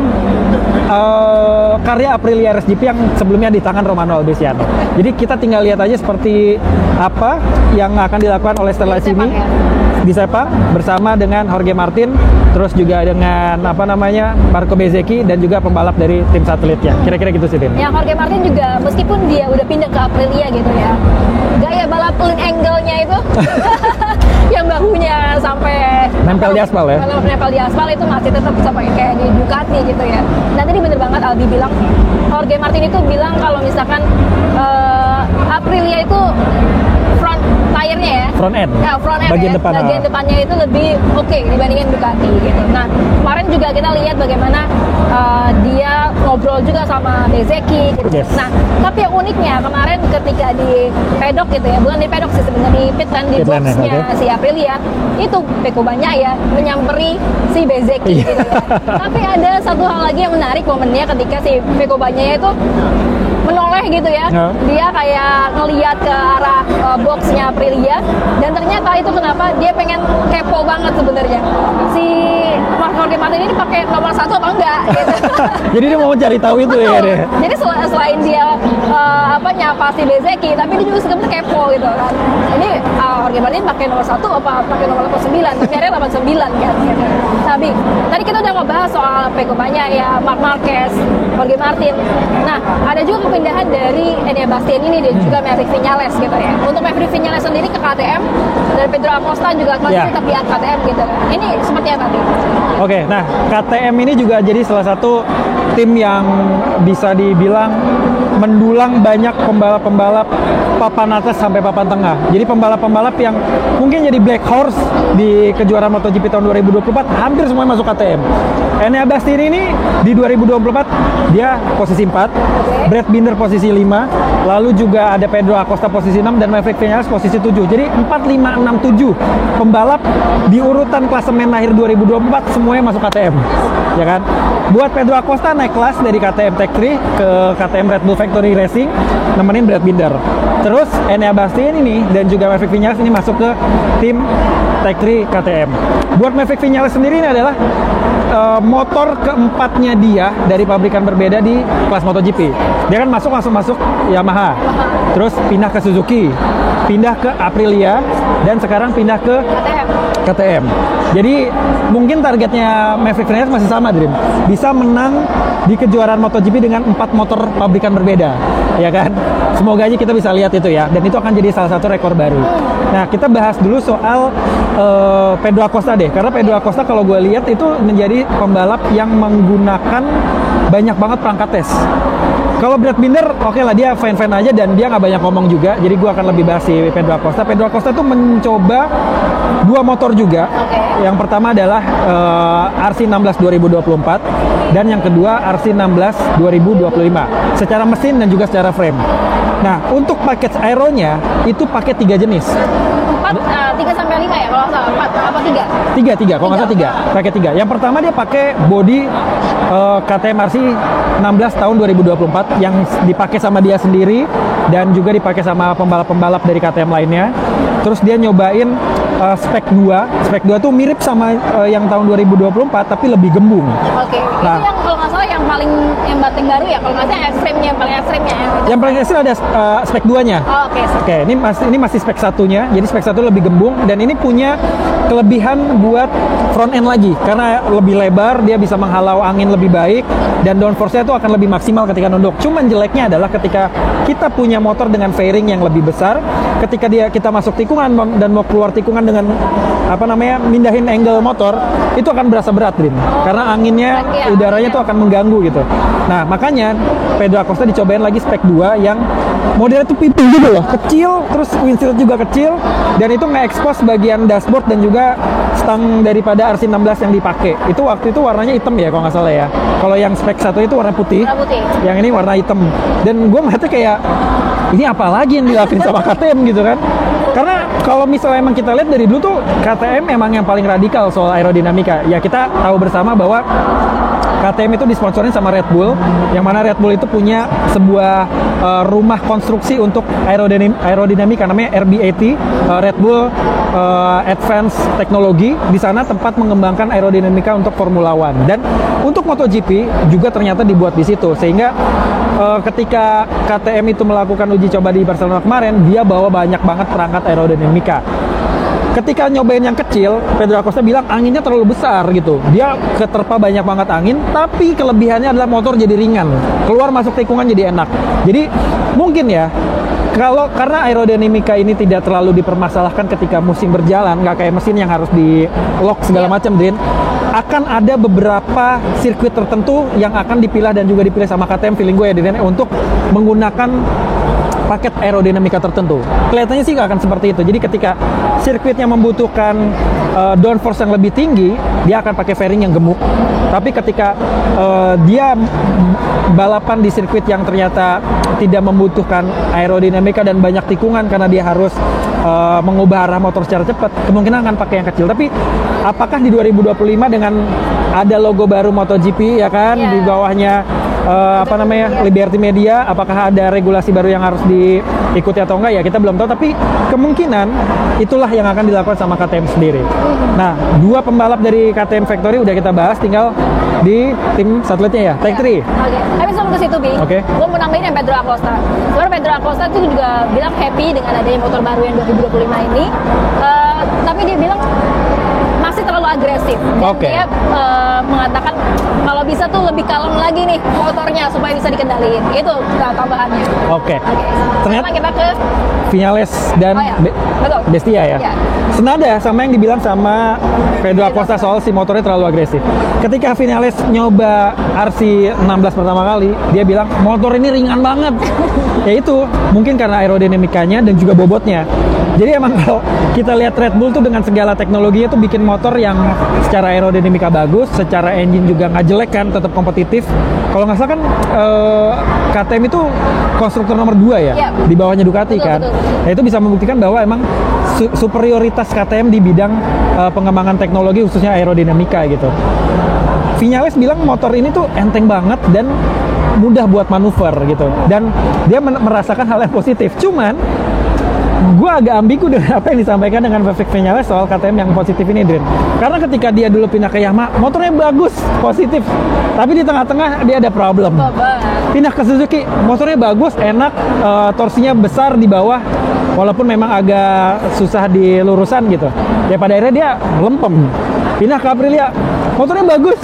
karya Aprilia RSGP yang sebelumnya di tangan Romano Albesiano. Jadi kita tinggal lihat aja seperti apa yang akan dilakukan oleh Sterlacini di Sepang bersama dengan Jorge Martin, terus juga dengan Marco Bezzecchi dan juga pembalap dari tim satelitnya. Kira-kira gitu sih, Din. Ya, Jorge Martin juga meskipun dia udah pindah ke Aprilia gitu ya, gaya balap lean angle-nya itu yang bahunya sampai nempel di aspal ya. Nempel di aspal itu masih tetap sama kayak di Ducati gitu ya. Dan tadi bener banget Albi bilang, Jorge Martin itu bilang kalau misalkan Aprilia itu front tire-nya ya. Front end. Ya, front end bagian ya. depan. Bagian depannya itu lebih oke dibandingin Ducati gitu. Nah, kemarin juga kita lihat bagaimana dia ngobrol juga sama Bezzecchi gitu. Yes. Nah, tapi yang uniknya kemarin ketika di pedok gitu ya, bukan di pedok sih sebenarnya, di pit lane, di boxnya si Aprilia, itu Pecco Bagnaia menyamperin si Bezzecchi gitu ya. Tapi ada satu hal lagi yang menarik momennya ketika si Pecco Bagnaia itu menoleh gitu ya. Dia kayak ngeliat ke arah boxnya Aprilia, dan ternyata itu kenapa dia pengen kepo banget sebenarnya si Jorge Martin ini pakai nomor 1 apa enggak gitu. Jadi dia mau cari tahu itu. Betul. Ya deh. Jadi selain dia nyapa si Bezzecchi, tapi dia juga sebenarnya kepo gitu kan. Ini Jorge Martin pakai nomor 1 apa pakai nomor 89? Tapi akhirnya 89 kan gitu. Tapi tadi kita udah ngebahas soal Pecco Bagnaia, Marc Marquez, Jorge Martin. Nah, ada juga kepindahan dari Enea Bastian ini dan juga Maverick Viñales gitu ya. Untuk Maverick Viñales sendiri ke KTM, dan Pedro Acosta juga masih tetap di KTM gitu kan. Ini seperti apa nih? Oke, nah KTM ini juga jadi salah satu tim yang bisa dibilang mendulang banyak pembalap-pembalap papan atas sampai papan tengah. Jadi pembalap-pembalap yang mungkin jadi black horse di kejuaraan MotoGP tahun 2024 hampir semuanya masuk KTM. Enea Bastianini ini di 2024 dia posisi 4, Brad Binder posisi 5, lalu juga ada Pedro Acosta posisi 6 dan Maverick Vinales posisi 7. Jadi 4, 5, 6, 7 pembalap di urutan klasemen akhir 2024 semuanya masuk KTM. Ya kan? Buat Pedro Acosta naik kelas dari KTM Tech 3 ke KTM Red Bull Factory Racing nemenin Brad Binder. Terus Enea Bastianini ini dan juga Maverick Vinales ini masuk ke tim Tech 3 KTM. Buat Maverick Vinales sendiri ini adalah motor keempatnya dia dari pabrikan berbeda di kelas MotoGP. Dia kan langsung masuk Yamaha, terus pindah ke Suzuki, pindah ke Aprilia, dan sekarang pindah ke KTM. Jadi mungkin targetnya Maverick Vinales masih sama, Dream. Bisa menang di kejuaraan MotoGP dengan 4 motor pabrikan berbeda, ya kan? Semoga aja kita bisa lihat itu ya, dan itu akan jadi salah satu rekor baru. Nah, kita bahas dulu soal Pedro Acosta deh, karena Pedro Acosta kalau gue lihat itu menjadi pembalap yang menggunakan banyak banget perangkat tes. Kalau Brad Binder, oke lah dia fine-fine aja dan dia nggak banyak ngomong juga. Jadi gue akan lebih bahas si Pedro Acosta. Pedro Acosta tuh mencoba 2 motor juga. Yang pertama adalah RC16 2024 dan yang kedua RC16 2025. Secara mesin dan juga secara frame. Nah, untuk package aeronya itu pakai 3 jenis. 3 sampai 5 ya kalau nggak salah, 4 apa 3? 3 kalau nggak salah 3. Pakai 3. Yang pertama dia pakai body KTM RC 16 tahun 2024 yang dipakai sama dia sendiri dan juga dipakai sama pembalap-pembalap dari KTM lainnya. Terus dia nyobain spek 2. Spek 2 tuh mirip sama yang tahun 2024 tapi lebih gembung. Oke. Nah, itu yang kalau nggak salah yang paling baru ya, kalau nggak salah ekstrimnya, yang paling ekstrimnya ya. Yang paling ekstrim ada spek 2-nya. Oh, oke, ini masih spek 1-nya. Jadi spek 1 lebih gembung dan ini punya kelebihan buat front end lagi karena lebih lebar, dia bisa menghalau angin lebih baik dan downforce-nya itu akan lebih maksimal ketika nunduk. Cuman jeleknya adalah ketika kita punya motor dengan fairing yang lebih besar, ketika kita masuk tikungan dan mau keluar tikungan dengan mindahin angle motor, itu akan berasa berat, Rin. Karena anginnya, udaranya tuh akan mengganggu gitu. Nah, makanya Pedro Acosta dicobain lagi spek 2 yang modelnya tuh pipi gitu loh, kecil, terus windshield juga kecil, dan itu nge-expose bagian dashboard dan juga stang daripada RC16 yang dipakai. Itu waktu itu warnanya hitam ya kalau nggak salah ya. Kalau yang spek 1 itu warna putih, yang ini warna hitam. Dan gue melihatnya kayak, ini apa lagi yang dilakuin sama KTM gitu kan. Karena kalau misalnya emang kita lihat dari dulu tuh KTM emang yang paling radikal soal aerodinamika. Ya kita tahu bersama bahwa KTM itu disponsorin sama Red Bull, yang mana Red Bull itu punya sebuah rumah konstruksi untuk aerodinamika namanya RB80, Red Bull Advanced Technology. Di sana tempat mengembangkan aerodinamika untuk Formula One dan untuk MotoGP juga ternyata dibuat di situ, sehingga ketika KTM itu melakukan uji coba di Barcelona kemarin, dia bawa banyak banget perangkat aerodinamika. Ketika nyobain yang kecil, Pedro Acosta bilang anginnya terlalu besar gitu. Dia keterpa banyak banget angin, tapi kelebihannya adalah motor jadi ringan. Keluar masuk tikungan jadi enak. Jadi mungkin ya, karena aerodinamika ini tidak terlalu dipermasalahkan ketika musim berjalan, nggak kayak mesin yang harus di lock segala macam, Din. Akan ada beberapa sirkuit tertentu yang akan dipilah dan juga dipilih sama KTM, feeling gue ya, Din, untuk menggunakan paket aerodinamika tertentu. Kelihatannya sih nggak akan seperti itu. Jadi ketika sirkuitnya membutuhkan downforce yang lebih tinggi, dia akan pakai fairing yang gemuk. Tapi ketika dia balapan di sirkuit yang ternyata tidak membutuhkan aerodinamika dan banyak tikungan karena dia harus mengubah arah motor secara cepat, kemungkinan akan pakai yang kecil. Tapi apakah di 2025 dengan ada logo baru MotoGP ya kan, di bawahnya Liberty Media, apakah ada regulasi baru yang harus diikuti atau enggak ya kita belum tahu, tapi kemungkinan itulah yang akan dilakukan sama KTM sendiri. Nah, 2 pembalap dari KTM Factory udah kita bahas, tinggal di tim satelitnya ya, Tech 3. Oke, tapi sebelum ke situ, Bi, gue mau nambahin yang Pedro Acosta. Sebenarnya Pedro Acosta itu juga bilang happy dengan adanya motor baru yang 2025 ini, tapi dia bilang masih terlalu agresif. Dan dia mengatakan kalau bisa tuh lebih kalem lagi nih motornya supaya bisa dikendaliin. Itu tambahannya. Ternyata kita ke Viñales dan Bestia ya. Senada sama yang dibilang sama Pedro Acosta soal si motornya terlalu agresif. Ketika Viñales nyoba RC16 pertama kali, dia bilang motor ini ringan banget. Ya itu mungkin karena aerodinamikanya dan juga bobotnya. Jadi emang kalau kita lihat Red Bull tuh dengan segala teknologinya tuh bikin motor yang secara aerodinamika bagus, secara engine juga nggak jelek kan, tetap kompetitif. Kalau nggak salah kan KTM itu konstruktor nomor 2 ya, di bawahnya Ducati kan. Nah itu bisa membuktikan bahwa emang superioritas KTM di bidang pengembangan teknologi khususnya aerodinamika gitu. Viñales bilang motor ini tuh enteng banget dan mudah buat manuver gitu. Dan dia merasakan hal yang positif. Cuman gue agak ambigu dengan apa yang disampaikan dengan Vivek Viñales soal KTM yang positif ini, Drin. Karena ketika dia dulu pindah ke Yamaha, motornya bagus, positif. Tapi di tengah-tengah dia ada problem. Pindah ke Suzuki, motornya bagus, enak, torsinya besar di bawah, walaupun memang agak susah di lurusan gitu. Ya pada akhirnya dia lempem. Pindah ke Aprilia, motornya bagus.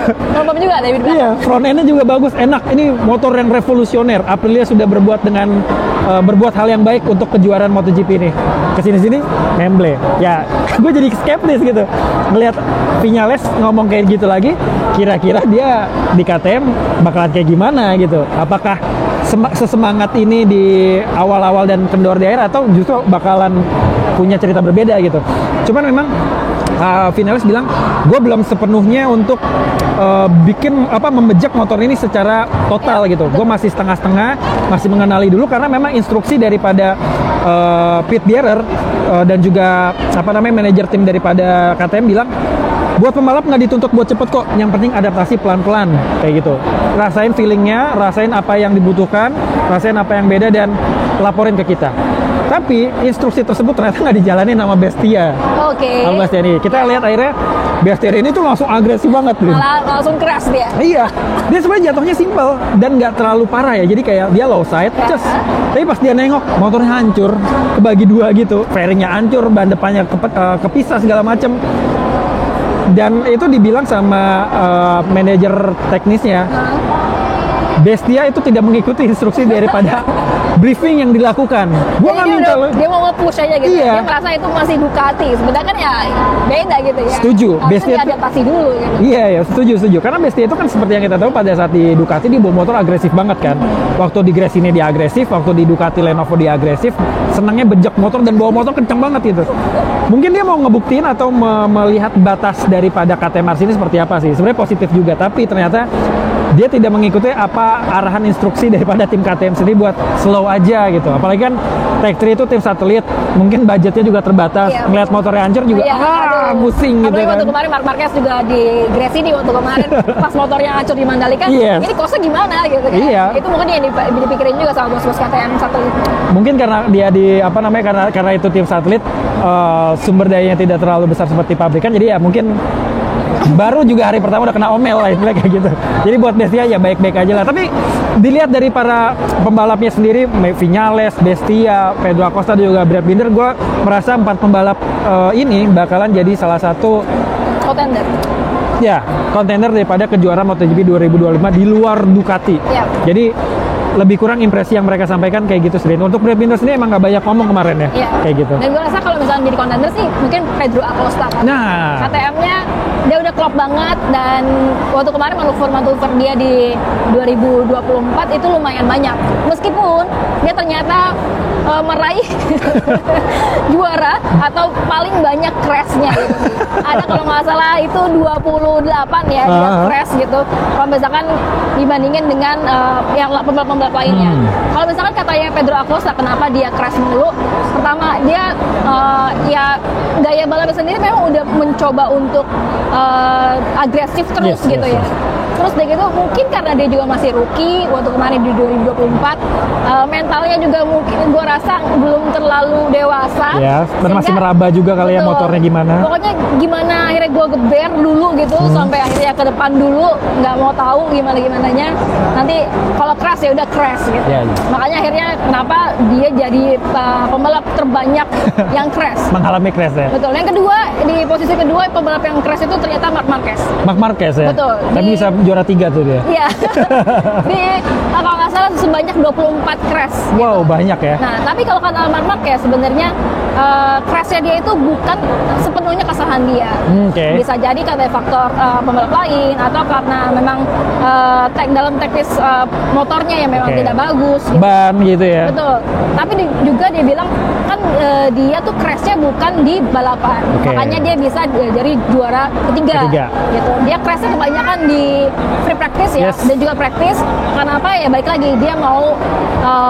Lempem juga David Black. Iya, front end-nya juga bagus, enak. Ini motor yang revolusioner. Aprilia sudah berbuat hal yang baik untuk kejuaraan MotoGP ini. Kesini-sini memble. Ya, gue jadi skeptis gitu. Ngelihat Viñales ngomong kayak gitu lagi, kira-kira dia di KTM bakalan kayak gimana gitu. Apakah sesemangat ini di awal-awal dan kendor di akhir, atau justru bakalan punya cerita berbeda gitu. Cuman memang Viñales bilang, gue belum sepenuhnya untuk membejak motor ini secara total gitu. Gue masih setengah-setengah, masih mengenali dulu karena memang instruksi daripada Pete Bierer dan juga manajer tim daripada KTM bilang, buat pembalap nggak dituntut buat cepet kok, yang penting adaptasi pelan-pelan kayak gitu. Rasain feelingnya, rasain apa yang dibutuhkan, rasain apa yang beda dan laporin ke kita. Tapi instruksi tersebut ternyata nggak dijalanin sama Bestia. Sama Bestia nih. Kita lihat akhirnya Bestia ini tuh langsung agresif banget. Malah langsung keras dia. Iya. Dia sebenarnya jatuhnya simpel dan nggak terlalu parah ya. Jadi kayak dia low side, tapi pas dia nengok motornya hancur, kebagi dua gitu. Fairingnya hancur, ban depannya kepisah segala macem. Dan itu dibilang sama manajer teknisnya. Bestia itu tidak mengikuti instruksi daripada briefing yang dilakukan. Gua nggak minta dia mau nge-push aja gitu. Dia merasa itu masih Ducati. Sebenarnya kan ya beda gitu ya. Setuju. Bestia itu adaptasi dulu gitu. Iya, setuju. Karena Bestia itu kan seperti yang kita tahu pada saat di Ducati dia bawa motor agresif banget kan. Waktu di Gresini dia agresif, waktu di Ducati Lenovo dia agresif, senangnya bejek motor dan bawa motor kencang banget gitu. Mungkin dia mau ngebuktiin atau melihat batas daripada KTM ini seperti apa sih. Sebenarnya positif juga, tapi ternyata dia tidak mengikuti apa arahan instruksi daripada tim KTM sendiri buat slow aja gitu. Apalagi kan Tech 3 itu tim satelit, mungkin budgetnya juga terbatas. Ngeliat motornya hancur juga pusing gitu kan. Waktu kemarin Marc Marquez juga di Gresini waktu kemarin pas motornya hancur di Mandalika, ini kosnya gimana gitu kan. Itu mungkin yang dipikirin juga sama bos-bos KTM satelit. Mungkin karena dia karena itu tim satelit, sumber dayanya tidak terlalu besar seperti pabrikan, jadi ya mungkin baru juga hari pertama udah kena omel lah kayak gitu. Jadi buat Bestia ya baik-baik aja lah. Tapi dilihat dari para pembalapnya sendiri, Viñales, Bestia, Pedro Acosta dan juga Brad Binder, gue merasa 4 pembalap ini bakalan jadi salah satu contender. Ya, kontender daripada kejuaraan MotoGP 2025 di luar Ducati. Jadi lebih kurang impresi yang mereka sampaikan kayak gitu sendiri. Untuk Brad Binder sendiri emang gak banyak ngomong kemarin ya, kayak gitu. Dan gue rasa kalau misalnya jadi kontender sih mungkin Pedro Acosta. Nah, KTM-nya dia udah klop banget, dan waktu kemarin manuver dia di 2024 itu lumayan banyak. Meskipun dia ternyata meraih juara atau paling banyak crash-nya gitu. Ada kalau nggak salah itu 28 ya dia crash gitu. Kalau misalkan dibandingin dengan yang pembalap lainnya. Kalau misalkan katanya Pedro Acosta kenapa dia crash mulu? Pertama dia ya gaya balapnya sendiri memang udah mencoba untuk agresif terus gitu ya. Terus dari itu mungkin karena dia juga masih rookie waktu kemarin di 2024, mentalnya juga mungkin gue rasa belum terlalu dewasa. Ya, dan masih meraba juga kali ya motornya gimana. Pokoknya gimana akhirnya sampai gue geber dulu gitu, sampai akhirnya ke depan dulu, nggak mau tahu gimananya. Nanti kalau crash ya udah crash gitu. Makanya akhirnya kenapa dia jadi pembalap terbanyak yang crash. Mengalami crash ya. Betul. Yang kedua, di posisi kedua pembalap yang crash itu ternyata Marc Marquez. Marc Marquez ya. Betul. Tapi bisa juara 3 tuh dia. Iya. Di kalau nggak salah sebanyak 24 crash. Wow, gitu. banyak ya. Nah, tapi kalau kata Marc Marquez sebenarnya crashnya dia itu bukan sepenuhnya kesalahan dia. Bisa jadi karena faktor pembalap lain atau karena memang dalam teknis motornya yang memang tidak bagus. Gitu. Ban gitu ya. Betul. Tapi juga dia bilang kan dia tuh crashnya bukan di balapan. Makanya dia bisa jadi juara ketiga. Gitu. Dia crashnya kebanyakan di free practice ya, dan juga practice. Karena apa ya? Balik lagi dia mau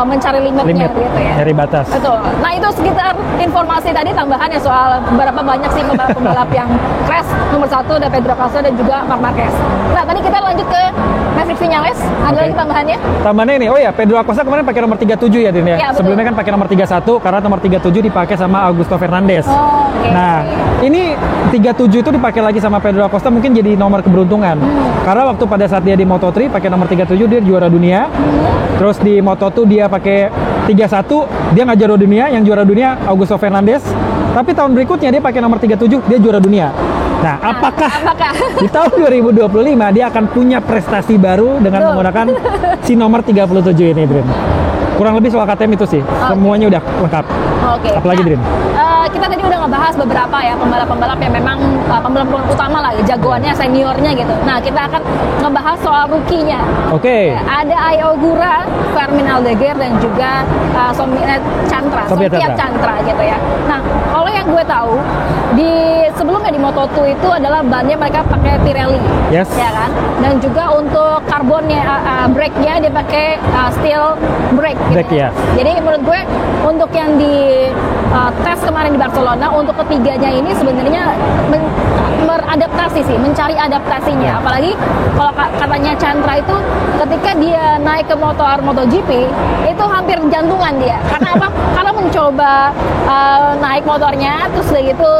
mencari limitnya gitu ya. Dari batas. Betul. Nah itu sekitar informasi tadi tambahan ya soal berapa banyak sih pembalap yang crash. Nomor 1 ada Pedro Acosta dan juga Marc Marquez. Nah tadi kita lanjut ke Maverick Viñales. Ada lagi tambahannya? Tambahannya ini, oh ya Pedro Acosta kemarin pakai nomor 37 ya Din ya. Sebelumnya kan pakai nomor 31 karena nomor 37 dipakai sama Augusto Fernandez. Nah ini 37 itu dipakai lagi sama Pedro Acosta mungkin jadi nomor keberuntungan. Karena waktu pada saat dia di Moto3 pakai nomor 37 dia juara dunia. Terus di Moto2 dia pakai 31 dia nggak juara dunia, yang juara dunia Augusto Fernandez. Tapi tahun berikutnya dia pakai nomor 37 dia juara dunia. Nah, apakah di tahun 2025 dia akan punya prestasi baru dengan menggunakan si nomor 37 ini, Drin? Kurang lebih soal KTM itu sih. Semuanya udah lengkap. Apalagi, Drin? Kita tadi udah ngebahas beberapa ya pembalap-pembalap yang memang pembalap utama lah, jagoannya, seniornya gitu. Nah, kita akan ngebahas soal rookie-nya. Ada Ai Ogura, Fermin Aldeguer, dan juga Sofiat Chantra gitu ya. Nah, kalau yang gue tahu sebelumnya di Moto2 itu adalah bannya mereka pakai Pirelli, ya kan? Dan juga untuk karbonnya, brake-nya dia pakai steel brake. Gitu. Jadi menurut gue untuk yang di tes kemarin di Barcelona untuk ketiganya ini sebenarnya beradaptasi sih, mencari adaptasinya. Apalagi kalau katanya Chantra itu ketika dia naik ke MotoGP itu hampir jantungan dia. Karena apa? Karena mencoba naik motornya terus udah gitu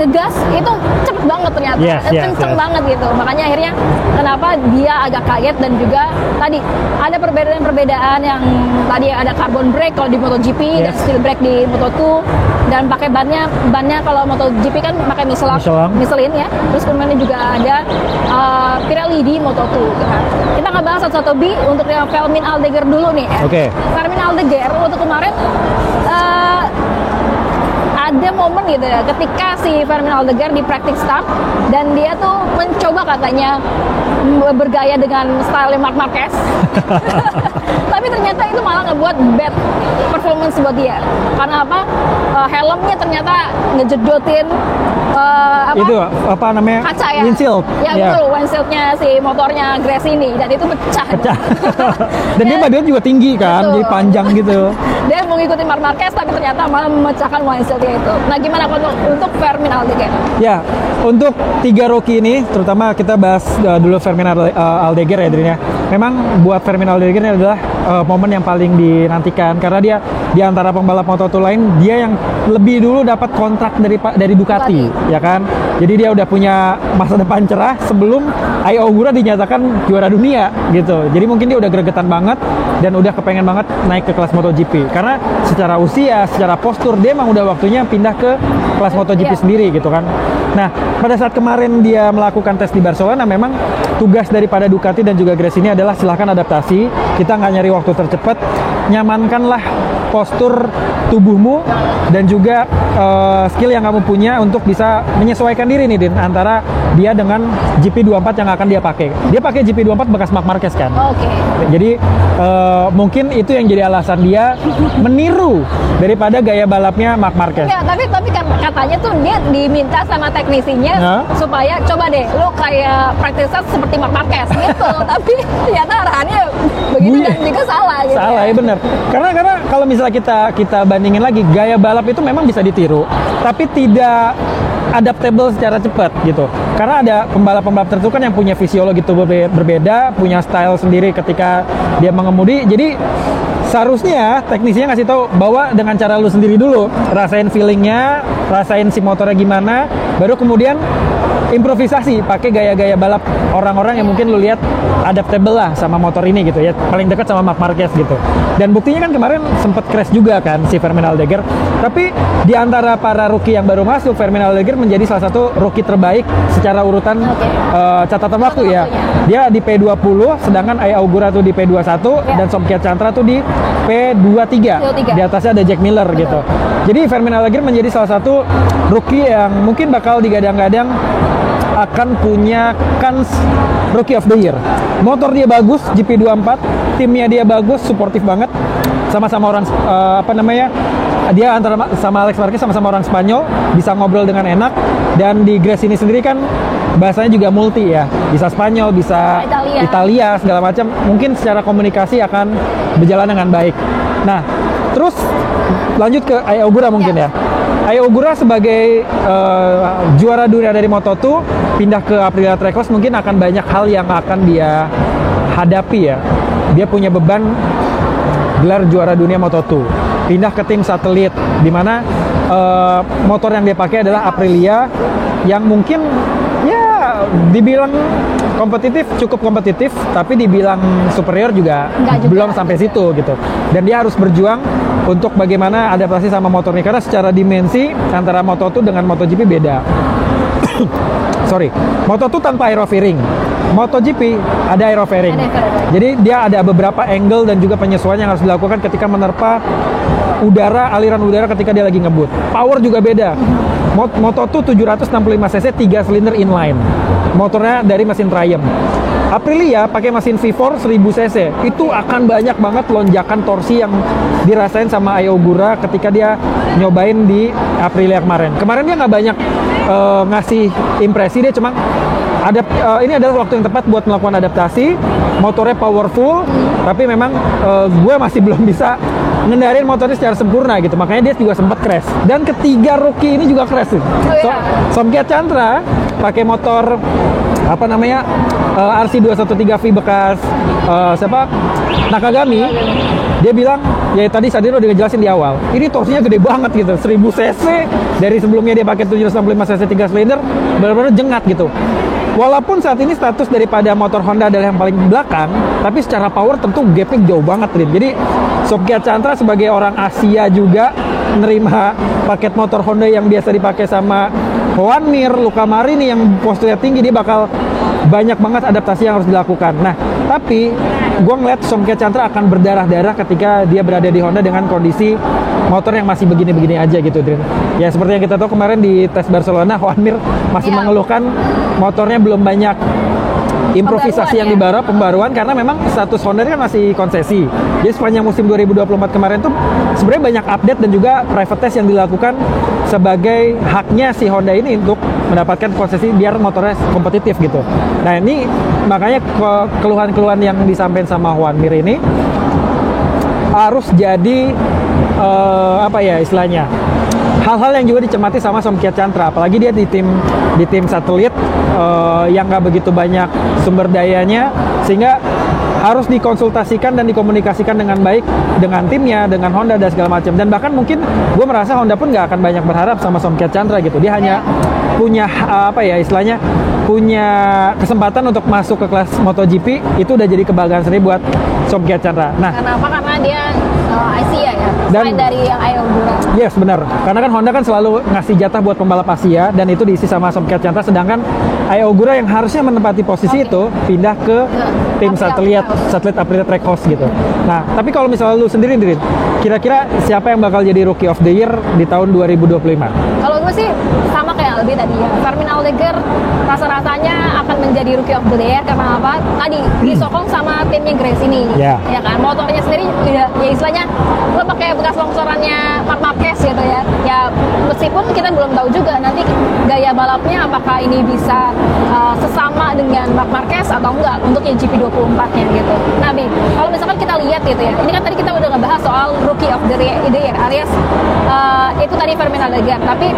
ngegas itu cepet banget ternyata, kenceng banget gitu. Makanya akhirnya kenapa dia agak kaget, dan juga tadi ada perbedaan yang tadi ada carbon brake kalau di MotoGP dan steel brake di Moto2, dan pakai bannya kalau MotoGP kan pakai Michelin ya. Terus kemudian juga ada Pirelli di Moto2. Kita nggak bahas satu-satu untuk Fermin Aldeguer dulu nih. Fermin Aldeguer untuk kemarin ada momen gitu ya ketika si Fermin Aldeguer di practice start dan dia tuh mencoba katanya bergaya dengan style Marc Marquez. Tapi ternyata itu malah ngebuat bad performance buat dia. Karena apa? Helmnya ternyata ngejedotin kaca ya. Windshield. Ya betul, windshieldnya si motornya Gresini, dan itu pecah. Dan dia badannya juga tinggi kan, jadi panjang gitu. Dia mau ngikutin Marc Marquez tapi ternyata malah memecahkan windshieldnya itu. Nah gimana untuk Fermin Aldeguer? Ya, untuk 3 rookie ini, terutama kita bahas dulu Fermin Aldeguer ya, Drin ya. Memang buat Fermin Aldeguer ini adalah momen yang paling dinantikan karena dia di antara pembalap Moto2 lain dia yang lebih dulu dapat kontrak dari Ducati, ya kan. Jadi dia udah punya masa depan cerah sebelum Ai Ogura dinyatakan juara dunia gitu. Jadi mungkin dia udah gregetan banget dan udah kepengen banget naik ke kelas MotoGP karena secara usia, secara postur dia emang udah waktunya pindah ke kelas MotoGP sendiri gitu kan. Nah, pada saat kemarin dia melakukan tes di Barcelona, memang tugas daripada Ducati dan juga Gresini adalah silahkan adaptasi. Kita nggak nyari waktu tercepat, nyamankanlah postur tubuhmu dan juga skill yang kamu punya untuk bisa menyesuaikan diri nih, Din, antara dia dengan GP24 yang akan dia pakai. Dia pakai GP24 bekas Marc Marquez kan. Jadi mungkin itu yang jadi alasan dia meniru daripada gaya balapnya Marc Marquez. Ya, tapi katanya tuh dia diminta sama teknisinya supaya coba deh lu kayak practice seperti Marc Marquez gitu. Tapi ternyata arahannya begitu dan juga salah gitu. Salah ya, benar. Karena kalau misalnya kita bandingin lagi, gaya balap itu memang bisa ditiru, tapi tidak adaptable secara cepat gitu. Karena ada pembalap-pembalap tertentu kan yang punya fisiologi tubuh berbeda, punya style sendiri ketika dia mengemudi. Jadi seharusnya teknisnya ngasih tahu bawa dengan cara lu sendiri dulu, rasain feelingnya, rasain si motornya gimana, baru kemudian improvisasi pakai gaya-gaya balap orang-orang yang mungkin lu lihat adaptable lah sama motor ini gitu ya, paling dekat sama Marc Marquez gitu. Dan buktinya kan kemarin sempet crash juga kan si Fermin Aldeguer, tapi di antara para rookie yang baru masuk, Fermin Aldeguer menjadi salah satu rookie terbaik secara urutan catatan waktu ya. Dia di P20, sedangkan Ai Augura tuh di P21 dan Somkiat Chantra tuh di P23. Di atasnya ada Jack Miller gitu. Jadi Fermin Aldeguer menjadi salah satu rookie yang mungkin bakal digadang-gadang akan punya kans Rookie of the Year. Motor dia bagus, GP24, timnya dia bagus, suportif banget. Sama-sama orang dia antara sama Alex Marquez sama-sama orang Spanyol, bisa ngobrol dengan enak. Dan di Grace ini sendiri kan bahasanya juga multi ya, bisa Spanyol, bisa Italia segala macam. Mungkin secara komunikasi akan berjalan dengan baik. Nah, terus lanjut ke Ai Augura mungkin ya. Ai Augura sebagai juara dunia dari Moto2 pindah ke Aprilia Trackhouse, mungkin akan banyak hal yang akan dia hadapi ya. Dia punya beban gelar juara dunia Moto2, pindah ke tim satelit, di mana motor yang dia pakai adalah Aprilia yang mungkin ya dibilang kompetitif, cukup kompetitif, tapi dibilang superior juga belum sampai situ gitu. Dan dia harus berjuang untuk bagaimana adaptasi sama motor ini, karena secara dimensi antara Moto2 dengan MotoGP beda. Sorry, Moto2 tanpa aerofairing, MotoGP ada aerofairing. Jadi dia ada beberapa angle dan juga penyesuaian yang harus dilakukan ketika menerpa udara, aliran udara ketika dia lagi ngebut. Power juga beda. Moto2 765 cc 3 silinder inline. Motornya dari mesin Triumph. Aprilia pakai mesin V4 1000 cc. Itu akan banyak banget lonjakan torsi yang dirasain sama Ai Augura ketika dia nyobain di Aprilia kemarin. Kemarin dia nggak banyak ngasih impresi, dia cuma ini adalah waktu yang tepat buat melakukan adaptasi. Motornya powerful, tapi memang gue masih belum bisa ngendarin motornya secara sempurna gitu. Makanya dia juga sempat crash. Dan ketiga rookie ini juga crash sih. Somkiat Chantra pakai motor RC213V bekas Nakagami. Dia bilang, ya tadi Sadino udah ngejelasin di awal, ini torsinya gede banget gitu, 1000 cc. Dari sebelumnya dia pakai 765 cc 3 silinder, benar-benar jengat gitu. Walaupun saat ini status daripada motor Honda adalah yang paling belakang, tapi secara power tentu gapnya jauh banget, Rin. Jadi Somkiat Chantra sebagai orang Asia juga menerima paket motor Honda yang biasa dipakai sama Joan Mir, Luca Marini yang posturnya tinggi, dia bakal banyak banget adaptasi yang harus dilakukan. Nah, tapi gue ngeliat Somkiat Chantra akan berdarah-darah ketika dia berada di Honda dengan kondisi motor yang masih begini-begini aja gitu, Drin. Ya seperti yang kita tahu kemarin di tes Barcelona, Joan Mir masih mengeluhkan motornya belum banyak improvisasi yang dibawa, pembaruan, karena memang status Honda kan masih konsesi. Jadi sepanjang musim 2024 kemarin tuh sebenarnya banyak update dan juga private test yang dilakukan sebagai haknya si Honda ini untuk mendapatkan konsesi biar motornya kompetitif gitu. Nah ini makanya keluhan-keluhan yang disampaikan sama Joan Mir ini harus jadi istilahnya hal-hal yang juga dicermati sama Somkiat Chantra, apalagi dia di tim satelit yang nggak begitu banyak sumber dayanya, sehingga harus dikonsultasikan dan dikomunikasikan dengan baik dengan timnya, dengan Honda dan segala macam. Dan bahkan mungkin gue merasa Honda pun nggak akan banyak berharap sama Somkiat Chantra gitu. Dia hanya punya punya kesempatan untuk masuk ke kelas MotoGP, itu udah jadi kebanggaan sendiri buat Somkiat Chantra. Nah, kenapa? Karena dia Asia ya, selain dari yang Ai Augura. Yes, benar. Karena kan Honda kan selalu ngasih jatah buat pembalap Asia, dan itu diisi sama Somkiat Chantra, sedangkan Ai Augura yang harusnya menempati posisi itu pindah ke tim satelit Aprilia Trackhouse gitu. Nah, tapi kalau misalnya lu sendiri, Dirin, kira-kira siapa yang bakal jadi Rookie of the Year di tahun 2025? Kalau gue sih sama kayak Albi tadi ya. Fermin Aldeguer rasa-rasanya akan menjadi Rookie of the Year karena apa? Tadi disokong sama timnya Grace ini. Ya kan, motornya sendiri ya istilahnya lo pakai bekas longsorannya Marc Marquez gitu ya. Ya meskipun kita belum tahu juga nanti gaya balapnya apakah ini bisa sesama dengan Marc Marquez atau enggak untuk yang GP24-nya gitu. Nah, Bi, kalau misalkan kita lihat gitu ya, ini kan tadi kita udah ngebahas soal Rookie of the Year alias itu tadi Fermin Aldeguer, tapi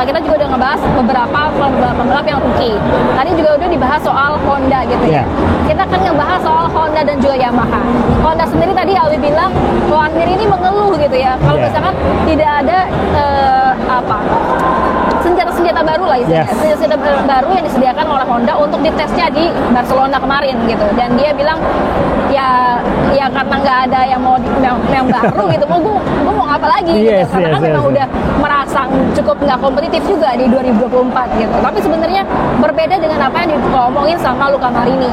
kita juga udah ngebahas beberapa pembalap yang rookie. Tadi juga udah dibahas soal Honda gitu ya. kita akan ngebahas soal Honda dan juga Yamaha. Honda sendiri tadi Alwi bilang Juan Mir ini mengeluh gitu ya, kalau misalkan tidak ada senjata-senjata baru lah istilahnya, senjata baru yang disediakan oleh Honda untuk ditesnya di Barcelona kemarin gitu. Dan dia bilang ya karena nggak ada yang mau yang baru gitu, gue mau apa lagi gitu. Karena kan memang udah merasa cukup nggak kompetitif juga di 2024 gitu. Tapi sebenarnya berbeda dengan apa yang diomongin sama Luca Marini.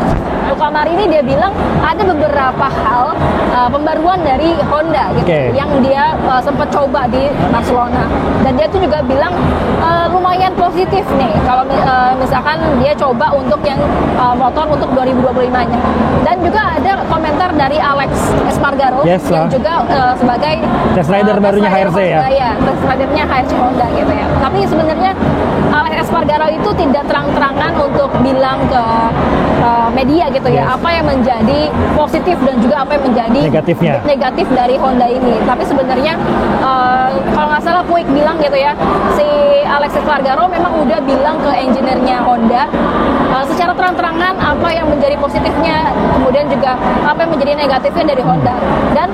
Luca Marini dia bilang ada beberapa hal pembaruan dari Honda gitu, yang dia sempat coba di Barcelona. Dan dia tuh juga bilang lumayan positif nih kalau misalkan dia coba untuk yang motor untuk 2025-nya. Dan juga ada komentar dari Alex Espargaro yang juga sebagai test rider barunya HRC ya. Iya, test ridernya HRC Honda gitu ya. Tapi sebenarnya Alex Espargaro itu tidak terang-terangan untuk bilang ke media gitu ya, apa yang menjadi positif dan juga apa yang menjadi negatif dari Honda ini. Tapi sebenarnya kalau nggak salah Puig bilang gitu ya, si Alex Espargaro memang udah bilang ke engineer-nya Honda secara terang-terangan apa yang menjadi positifnya, kemudian juga apa yang menjadi negatifnya dari Honda. Dan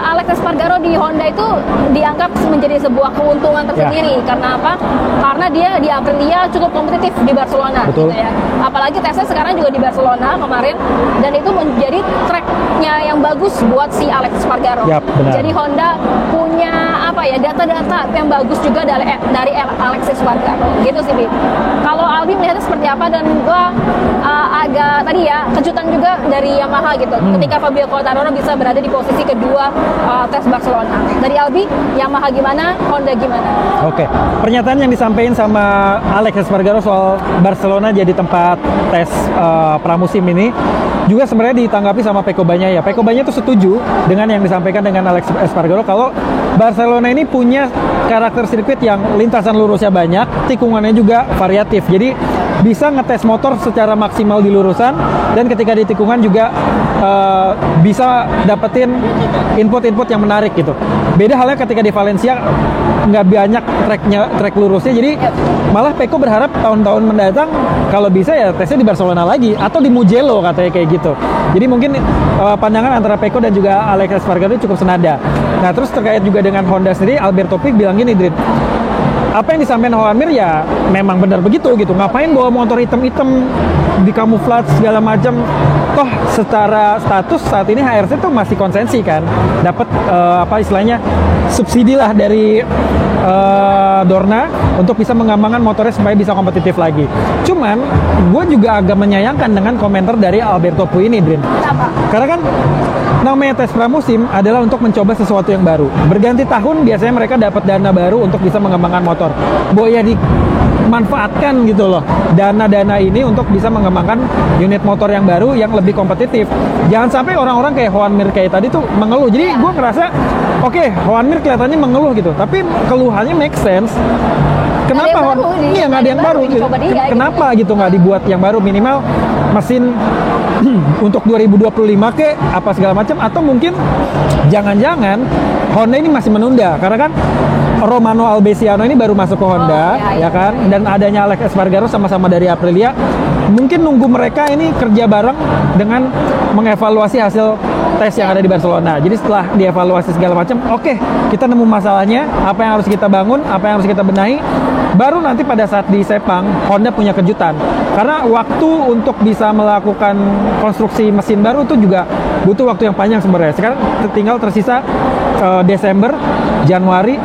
Alex Espargaro di Honda itu dianggap menjadi sebuah keuntungan tersendiri. Karena apa? Karena dia di Aprilia cukup kompetitif di Barcelona gitu ya. Apalagi tesnya sekarang juga di Barcelona kemarin, dan itu menjadi tracknya yang bagus buat si Alex Espargaro. Jadi Honda punya data-data yang bagus juga dari Alex Espargaro gitu sih, Bib. Kalau Albi melihatnya seperti apa? Dan gua agak tadi ya kejutan juga dari Yamaha gitu, ketika Fabio Quartararo bisa berada di posisi kedua tes Barcelona. Dari Albi, Yamaha gimana, Honda gimana? Pernyataan yang disampaikan sama Alex Espargaro soal Barcelona jadi tempat tes pramusim ini juga sebenarnya ditanggapi sama Pecco Bagnaia. Pecco Bagnaia itu setuju dengan yang disampaikan dengan Alex Espargaro kalau Barcelona ini punya karakter sirkuit yang lintasan lurusnya banyak, tikungannya juga variatif. Jadi bisa ngetes motor secara maksimal di lurusan, dan ketika di tikungan juga bisa dapetin input-input yang menarik gitu. Beda halnya ketika di Valencia nggak banyak track lurusnya, jadi malah Pecco berharap tahun-tahun mendatang kalau bisa ya tesnya di Barcelona lagi atau di Mugello katanya kayak gitu. Jadi mungkin pandangan antara Pecco dan juga Alex Espargaro cukup senada. Nah terus terkait juga dengan Honda sendiri, Alberto Puig bilang gini, Drit, apa yang disampaikan Juan Mir ya memang benar begitu gitu. Ngapain bawa motor hitam-hitam di kamuflase segala macam? Toh secara status saat ini HRC tuh masih konsensi kan, dapat istilahnya subsidi lah dari Dorna untuk bisa mengembangkan motornya supaya bisa kompetitif lagi. Cuman gue juga agak menyayangkan dengan komentar dari Alberto Puig ini, Drin. Karena kan namanya tes pramusim adalah untuk mencoba sesuatu yang baru. Berganti tahun biasanya mereka dapat dana baru untuk bisa mengembangkan motor. Boya dimanfaatkan gitu loh, dana-dana ini untuk bisa mengembangkan unit motor yang baru yang lebih kompetitif. Jangan sampai orang-orang kayak Juan Mir kayak tadi tuh mengeluh. Jadi gue ngerasa Juan Mir kelihatannya mengeluh gitu, tapi keluhannya make sense. Kenapa nggak ada yang baru gitu? Kenapa gitu nggak dibuat yang baru, minimal mesin untuk 2025 apa segala macam, atau mungkin jangan-jangan Honda ini masih menunda karena kan Romano Albesiano ini baru masuk ke Honda ya kan, dan adanya Alex Espargaro sama-sama dari Aprilia, mungkin nunggu mereka ini kerja bareng dengan mengevaluasi hasil tes yang ada di Barcelona. Jadi setelah dievaluasi segala macam, kita nemu masalahnya, apa yang harus kita bangun, apa yang harus kita benahi, baru nanti pada saat di Sepang Honda punya kejutan. Karena waktu untuk bisa melakukan konstruksi mesin baru itu juga butuh waktu yang panjang sebenarnya. Sekarang tinggal tersisa Desember, Januari,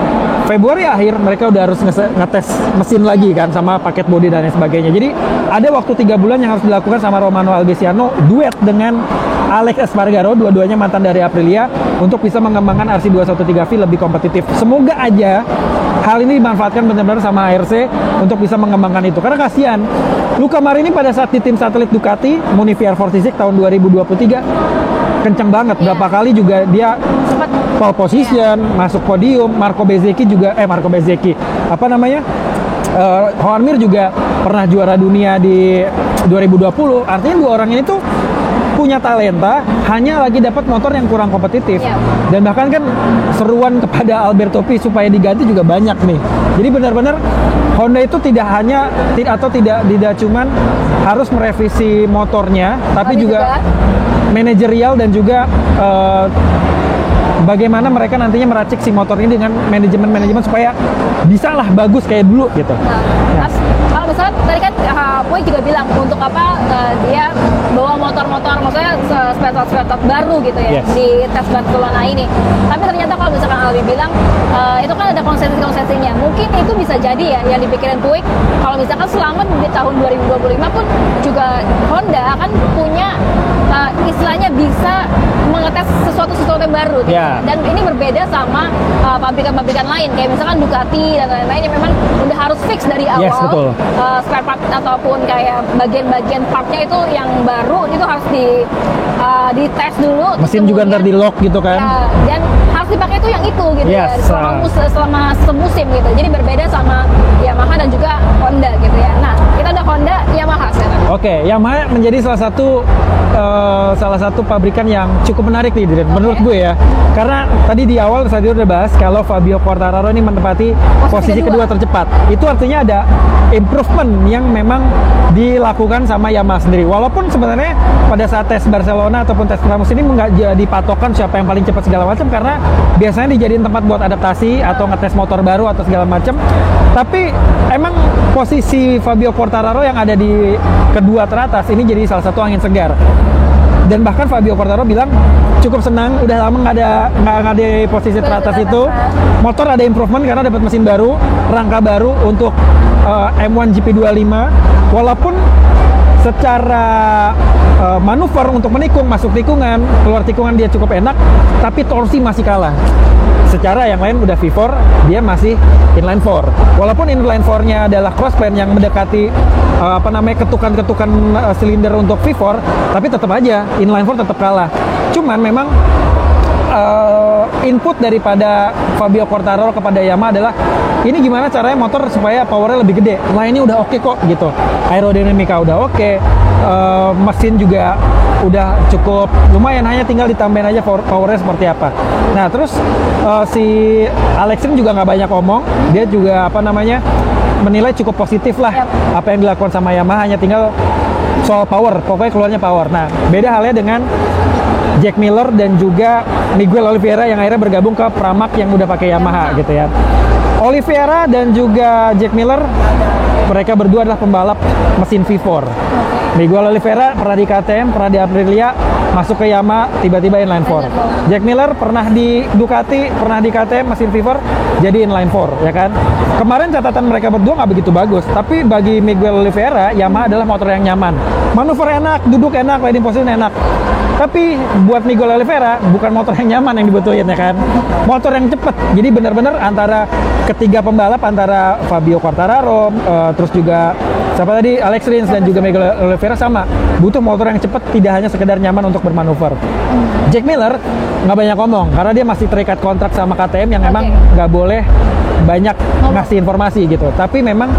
Februari akhir mereka udah harus ngetes mesin lagi kan, sama paket bodi dan lain sebagainya. Jadi ada waktu 3 bulan yang harus dilakukan sama Romano Albesiano duet dengan Alex Espargaro, dua-duanya mantan dari Aprilia, untuk bisa mengembangkan RC213V lebih kompetitif. Semoga aja hal ini dimanfaatkan benar-benar sama ARC untuk bisa mengembangkan itu. Karena kasihan, Luca Marini pada saat di tim satelit Ducati, Muni VR46 tahun 2023, kenceng banget. Berapa kali juga dia pole position, masuk podium. Marco Bezzecchi, Juan Mir juga pernah juara dunia di 2020. Artinya dua orang ini tuh punya talenta, hanya lagi dapat motor yang kurang kompetitif. Dan bahkan kan seruan kepada Alberto Puig supaya diganti juga banyak nih. Jadi benar-benar Honda itu tidak cuman harus merevisi motornya, tapi juga manajerial dan juga bagaimana mereka nantinya meracik si motor ini dengan manajemen supaya bisa lah bagus kayak dulu gitu. Nah, kalau misalnya tadi kan Puy juga bilang untuk apa dia bawa motor-motor, maksudnya spare-part baru gitu ya di tes Barcelona ini. Tapi ternyata kalau misalkan Alwi bilang itu kan ada konsesi-konsesinya. Mungkin itu bisa jadi ya yang dipikirin Puy. Kalau misalkan selama di tahun 2025 pun juga Honda akan punya istilahnya bisa mengetes sesuatu yang baru gitu. Dan ini berbeda sama pabrikan-pabrikan lain kayak misalkan Ducati dan lain-lain yang memang udah harus fix dari awal. Spare part ataupun kayak bagian-bagian partnya itu yang baru itu harus dites dulu. Mesin juga ntar di lock gitu kan. Dan harus dipakai itu yang itu gitu ya selama semusim gitu. Jadi berbeda sama Yamaha dan juga Honda gitu ya. Nah, kita ada Honda, Yamaha sekarang. Oke, Yamaha menjadi salah satu pabrikan yang cukup menarik nih menurut gue ya. Karena tadi di awal saya udah bahas kalau Fabio Quartararo ini menempati posisi kedua tercepat. Itu artinya ada improvement yang memang dilakukan sama Yamaha sendiri. Walaupun sebenarnya pada saat tes Barcelona ataupun tes pramusim ini nggak jadi patokan siapa yang paling cepat segala macam, karena biasanya dijadiin tempat buat adaptasi atau ngetes motor baru atau segala macam. Tapi emang posisi Fabio Quartararo yang ada di kedua teratas ini jadi salah satu angin segar. Dan bahkan Fabio Quartararo bilang cukup senang, udah lama nggak ada di posisi teratas itu. Motor ada improvement karena dapat mesin baru, rangka baru untuk M1 GP25. Walaupun secara manuver untuk menikung, masuk tikungan, keluar tikungan dia cukup enak, tapi torsi masih kalah. Secara yang lain udah V4, dia masih inline 4. Walaupun inline 4-nya adalah crossplane yang mendekati ketukan-ketukan silinder untuk V4, tapi tetap aja inline 4 tetap kalah. Cuman memang input daripada Fabio Quartararo kepada Yamaha adalah ini gimana caranya motor supaya powernya lebih gede. Nah ini udah oke kok gitu. Aerodinamika udah oke, mesin juga udah cukup lumayan, hanya tinggal ditambahin aja powernya seperti apa. Nah terus si Alex Rins juga nggak banyak omong, dia juga menilai cukup positif lah apa yang dilakukan sama Yamaha, hanya tinggal soal power, pokoknya keluarnya power. Nah beda halnya dengan Jack Miller dan juga Miguel Oliveira yang akhirnya bergabung ke Pramac yang udah pakai Yamaha gitu ya. Oliveira dan juga Jack Miller, mereka berdua adalah pembalap mesin V4. Miguel Oliveira pernah di KTM, pernah di Aprilia, masuk ke Yamaha, tiba-tiba inline 4. Jack Miller pernah di Ducati, pernah di KTM, mesin V4, jadi inline 4, ya kan? Kemarin catatan mereka berdua nggak begitu bagus, tapi bagi Miguel Oliveira, Yamaha adalah motor yang nyaman. Manuver enak, duduk enak, riding position enak. Tapi buat Miguel Oliveira bukan motor yang nyaman yang dibutuhin, ya kan? Motor yang cepat. Jadi benar-benar antara ketiga pembalap, antara Fabio Quartararo, terus juga siapa tadi, Alex Rins dan juga Miguel Oliveira sama, butuh motor yang cepat, tidak hanya sekedar nyaman untuk bermanuver. Jack Miller nggak banyak ngomong karena dia masih terikat kontrak sama KTM yang memang nggak boleh banyak ngasih informasi gitu. Tapi memang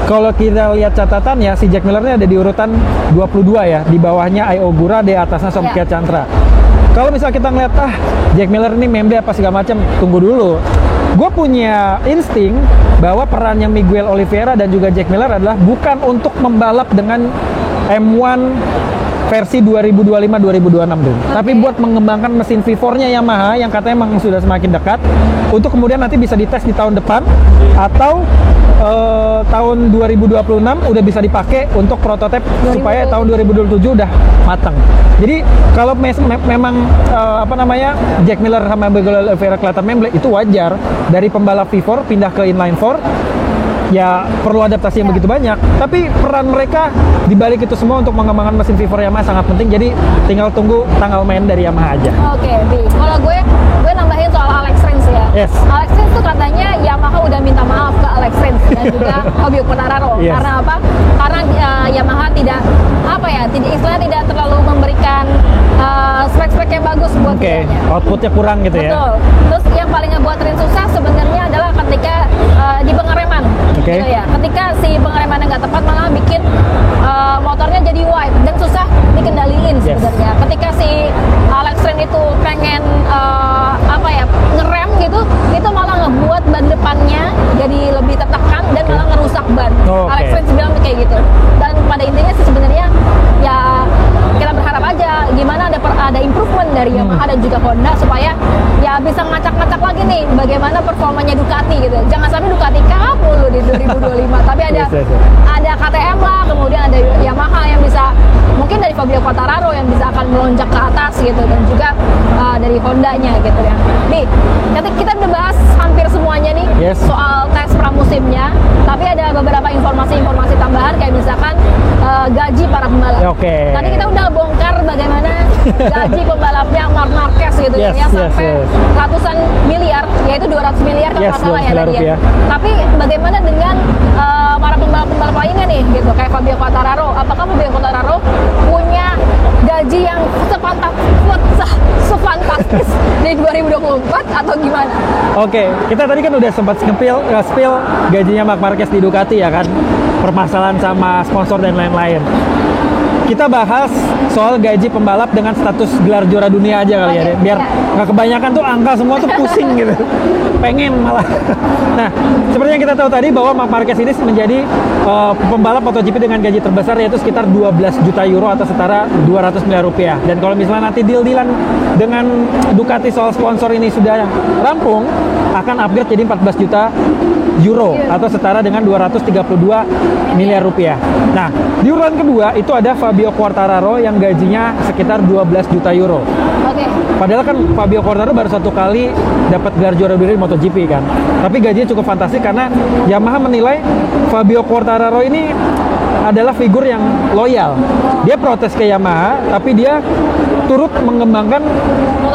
kalau kita lihat catatannya, si Jack Miller ini ada di urutan 22 ya, di bawahnya Ai Ogura, di atasnya Somkia Chantra. Kalau misalnya kita ngeliat, Jack Miller ini membe apa segala macam, tunggu dulu. Gue punya insting bahwa perannya Miguel Oliveira dan juga Jack Miller adalah bukan untuk membalap dengan M1 versi 2025-2026 dulu. Tapi buat mengembangkan mesin V4-nya Yamaha yang katanya memang sudah semakin dekat, untuk kemudian nanti bisa dites di tahun depan atau tahun 2026 udah bisa dipakai untuk prototipe supaya tahun 2027 udah matang. Jadi kalau memang Jack Miller sama Miguel Oliveira kelihatan memble, itu wajar. Dari pembalap V4 pindah ke inline 4 ya perlu adaptasi yang begitu banyak, tapi peran mereka di balik itu semua untuk mengembangkan mesin V4 Yamaha sangat penting. Jadi tinggal tunggu tanggal main dari Yamaha aja. Oke, kalau gue nambahin soal Alex Rins ya. Alex Rins tuh katanya Yamaha udah minta maaf ke Alex Rins dan juga Fabio Quartararo. Karena apa? Karena Yamaha tidak istilahnya tidak terlalu memberikan spek-spek yang bagus buat dia. Outputnya kurang gitu. Betul. Terus yang paling ngebuat Rins susah sebenarnya adalah ketika di pengereman. Oke. gitu ya. Ketika si pengeremannya nggak tepat malah bikin motornya jadi wide dan susah dikendaliin sebenarnya. Ketika si Alex Rins itu pengen ngerem gitu, itu malah ngebuat ban depannya jadi lebih tertekan dan malah ngerusak ban. Alex Rins bilang kayak gitu. Dan pada intinya sih sebenarnya ya kita berharap aja gimana ada improvement dari Yamaha dan juga Honda supaya ya bisa ngacak-ngacak lagi nih bagaimana performanya Ducati gitu. Jangan sampai Ducati kalah mulu di 2025, tapi ada KTM lah, kemudian ada Yamaha yang bisa mungkin dari Fabio Quartararo yang bisa akan melonjak ke atas gitu, dan juga dari Hondanya gitu ya. Nih, kita udah bahas hampir semuanya nih soal tes pramusimnya, tapi ada beberapa informasi tambahan kayak misalkan gaji para pembalap. Tadi kita udah bongkar bagaimana gaji pembalapnya Marc Marquez gitu ya, sampai ratusan miliar, yaitu 200 miliar kalau nggak salah ya tadi ya. Tapi bagaimana dengan para pembalap-pembalap lainnya nih gitu, kayak Fabio Quartararo? Apakah Fabio Quartararo punya gaji yang sefantastis di 2024 atau gimana? Kita tadi kan udah sempat spill gajinya Marc Marquez di Ducati ya kan, permasalahan sama sponsor dan lain-lain. Kita bahas soal gaji pembalap dengan status gelar juara dunia aja kali ya, biar nggak kebanyakan tuh angka semua tuh pusing gitu, pengen malah. Nah, seperti yang kita tahu tadi bahwa Marc Marquez ini menjadi pembalap MotoGP dengan gaji terbesar, yaitu sekitar 12 juta euro atau setara 200 miliar rupiah. Dan kalau misalnya nanti deal-dealan dengan Ducati soal sponsor ini sudah rampung, akan upgrade jadi 14 juta euro atau setara dengan 232 miliar rupiah. Nah, di urutan kedua itu ada Fabio Quartararo yang gajinya sekitar 12 juta euro. Padahal kan Fabio Quartararo baru satu kali dapat gelar juara dunia di MotoGP kan. Tapi gajinya cukup fantastis karena Yamaha menilai Fabio Quartararo ini adalah figur yang loyal. Dia protes ke Yamaha, tapi dia turut mengembangkan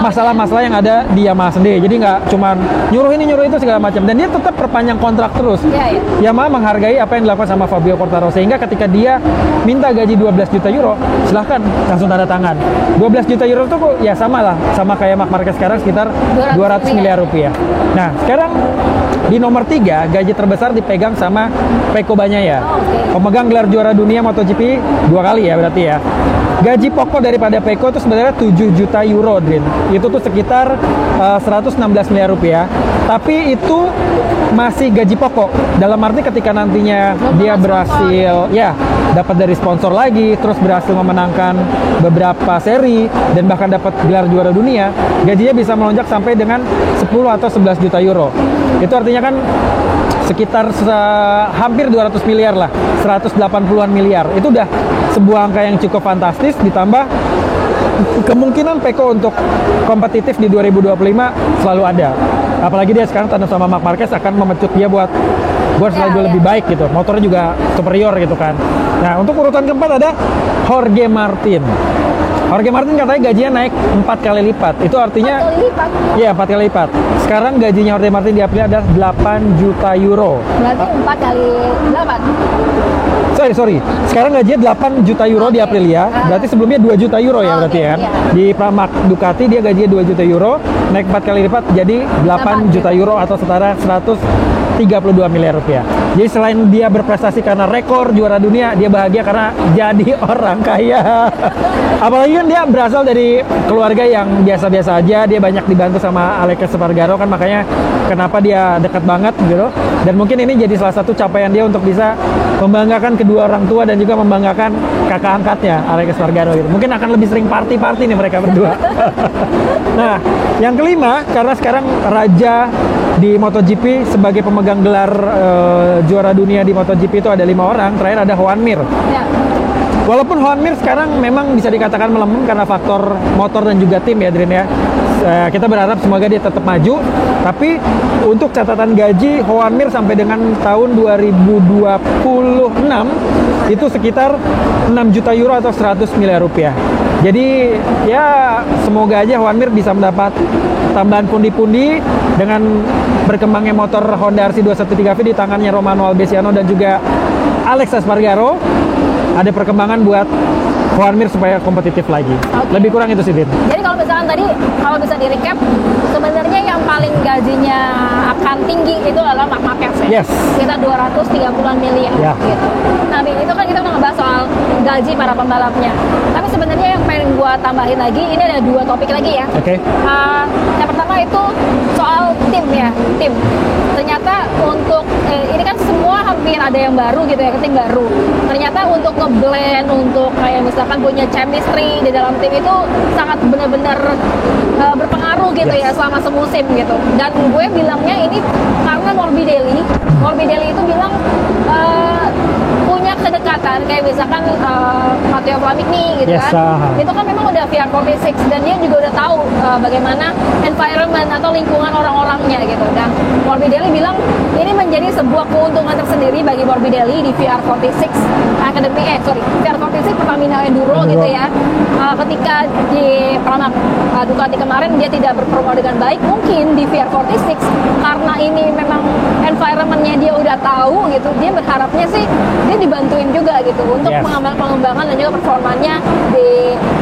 masalah-masalah yang ada di Yamaha sendiri. Jadi nggak cuma nyuruh ini nyuruh itu segala macam, dan dia tetap perpanjang kontrak terus. Yamaha menghargai apa yang dilakukan sama Fabio Quartararo, sehingga ketika dia minta gaji 12 juta euro, silahkan langsung tanda tangan. 12 juta euro itu ya sama kayak Marc Marquez sekarang sekitar 200 miliar rupiah. Nah, sekarang di nomor 3 gaji terbesar dipegang sama Pecco Bagnaia, pemegang gelar juara dunia MotoGP 2 kali ya berarti ya. Gaji pokok daripada Pecco itu sebenarnya 7 juta euro, Drin. Itu tuh sekitar 116 miliar rupiah. Tapi itu masih gaji pokok. Dalam arti ketika nantinya dia berhasil dapat dari sponsor lagi, terus berhasil memenangkan beberapa seri dan bahkan dapat gelar juara dunia, gajinya bisa melonjak sampai dengan 10 atau 11 juta euro. Itu artinya kan sekitar hampir 200 miliar lah, 180-an miliar. Itu udah sebuah angka yang cukup fantastis, ditambah kemungkinan Pecco untuk kompetitif di 2025 selalu ada. Apalagi dia sekarang tandem sama Marc Marquez akan memecut dia buat selalu lebih baik gitu. Motornya juga superior gitu kan. Nah, untuk urutan keempat ada Jorge Martin. Jorge Martin katanya gajinya naik 4 kali lipat. Itu artinya 4 kali lipat? Iya, 4 kali lipat. Sekarang gajinya Jorge Martin di Aprilia adalah 8 juta euro. Berarti 4 kali 8? Sorry. Sekarang gajinya 8 juta euro di Aprilia. Berarti sebelumnya 2 juta euro ya berarti kan. Di Pramac Ducati dia gajinya 2 juta euro, naik 4 kali lipat jadi 8 juta euro atau setara 132 miliar rupiah. Jadi selain dia berprestasi karena rekor juara dunia, dia bahagia karena jadi orang kaya. Apalagi kan dia berasal dari keluarga yang biasa-biasa aja, dia banyak dibantu sama Alex Espargaro kan, makanya kenapa dia dekat banget gitu. Dan mungkin ini jadi salah satu capaian dia untuk bisa membanggakan kedua orang tua dan juga membanggakan kakak angkatnya Alex Espargaro gitu. Mungkin akan lebih sering party-party nih mereka berdua. Nah, yang kelima, karena sekarang raja di MotoGP sebagai pemegang gelar juara dunia di MotoGP itu ada 5 orang. Terakhir ada Joan Mir. Walaupun Joan Mir sekarang memang bisa dikatakan melempem karena faktor motor dan juga tim ya, Drin ya. Kita berharap semoga dia tetap maju. Tapi untuk catatan gaji Joan Mir sampai dengan tahun 2026 itu sekitar 6 juta euro atau 100 miliar rupiah. Jadi ya semoga aja Joan Mir bisa mendapat tambahan pundi-pundi dengan berkembangnya motor Honda RC213V di tangannya Romano Albesiano dan juga Alex Espargaro. Ada perkembangan buat Juan Mir supaya kompetitif lagi. Lebih kurang itu sih, Din. Jadi kalau misalkan tadi, kalau bisa di recap, sebenarnya yang paling gajinya akan tinggi itu adalah Marc Marquez ya. Yes. Sekitar 230-an miliar gitu. Nah, itu kan kita udah ngebahas soal gaji para pembalapnya. Tapi sebenarnya yang pengen gua tambahin lagi, ini ada 2 topik lagi ya. Oke. Yang pertama itu soal tim ya, tim. Ternyata untuk ini kan semua hampir ada yang baru gitu ya, tim baru. Ternyata untuk ngeblend, untuk kayak misalkan punya chemistry di dalam tim itu sangat benar-benar berpengaruh gitu ya selama semusim gitu. Dan gue bilangnya ini karena Morbidelli itu bilang punya kedekatan kayak misalkan Matteo Flamigni gitu kan. Itu kan memang udah VR46 dan dia juga udah tahu bagaimana environment atau lingkungan orang-orangnya gitu. Dan Morbidelli bilang ini menjadi sebuah keuntungan tersendiri bagi Morbidelli di VR46 Academy VR46 Pertamina Enduro gitu ya. Ketika di Pramac Ducati kemarin dia tidak berperforma dengan baik, mungkin di VR46 karena ini memang environment-nya dia udah tahu gitu, dia berharapnya sih dia dibantuin juga gitu untuk pengembangan dan juga performanya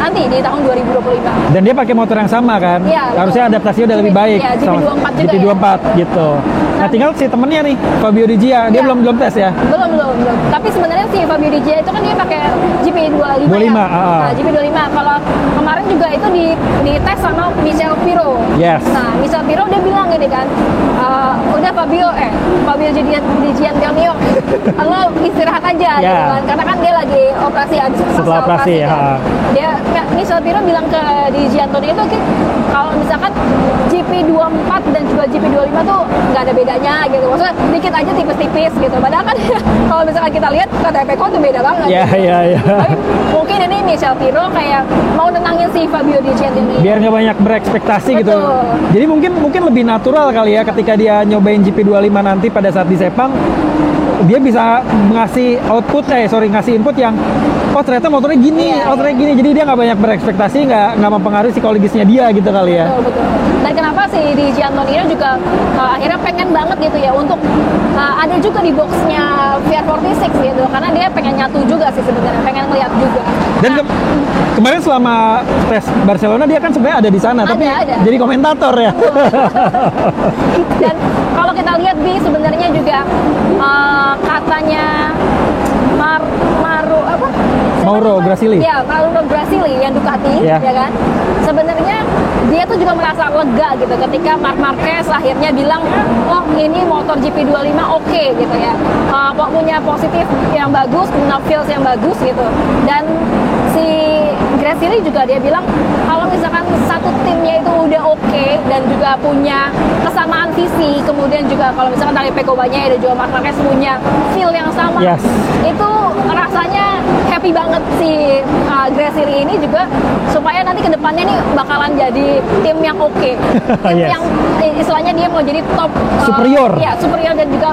nanti di tahun 2025. Dan dia pakai motor yang sama kan? Harusnya adaptasinya udah lebih baik. GP24 juga GP24 gitu. Nah, tinggal si temennya nih, Fabio Di Gia, dia belum tes ya? Belum. Tapi sebenarnya si Fabio Di Gia itu kan dia pakai GP25 ya. Nah, GP25 kalau kemarin juga itu di tes sama Michel Pirro. Nah, Michel Pirro dia bilang gini kan, udah Fabio Di Gianantonio, lo istirahat aja gitu kan, karena kan dia lagi operasi setelah operasi ya. Dia Michel Pirro bilang ke Di Gianantonio itu kalau misalkan GP24 dan juga GP25 tuh nggak ada bedanya gitu, maksudnya dikit aja tipis-tipis gitu, padahal kan kalau misalkan kita lihat kata Pecco tuh beda banget. Tapi mungkin ini Michel Pirro kayak mau nenangin si Fabio Di Gianantonio biar nggak banyak berekspektasi gitu. Jadi mungkin lebih natural kali ya ketika dia nyobain GP25 nanti pada saat di Sepang, dia bisa ngasih input yang ternyata motornya gini, jadi dia nggak banyak berekspektasi, nggak mempengaruhi psikologisnya dia gitu kali ya. Betul. Dan kenapa sih di Gianantonio juga akhirnya pengen banget gitu ya untuk ada juga di boxnya VR46 gitu, karena dia pengen nyatu juga sih sebenarnya, pengen ngeliat juga. Dan kemarin selama tes Barcelona dia kan sebenarnya ada di sana, tapi jadi komentator ya. Dan kalau kita lihat sebenarnya juga katanya Mauro Grasili. Ya, Mauro Grasili yang Ducati, ya kan. Sebenarnya dia tuh juga merasa lega gitu ketika Marc Marquez akhirnya bilang, oh ini motor GP25 oke gitu ya. Punya positif yang bagus, punya feels yang bagus gitu. Dan si Grasili juga dia bilang kalau misalkan satu timnya itu udah oke dan juga punya kesamaan visi, kemudian juga kalau misalkan dari Pecco Bagnaia dan juga Marc Marquez punya feel yang sama, itu rasanya happy banget si Grasili ini juga supaya nanti kedepannya nih bakalan jadi tim yang oke. Tim yang istilahnya dia mau jadi top superior dan juga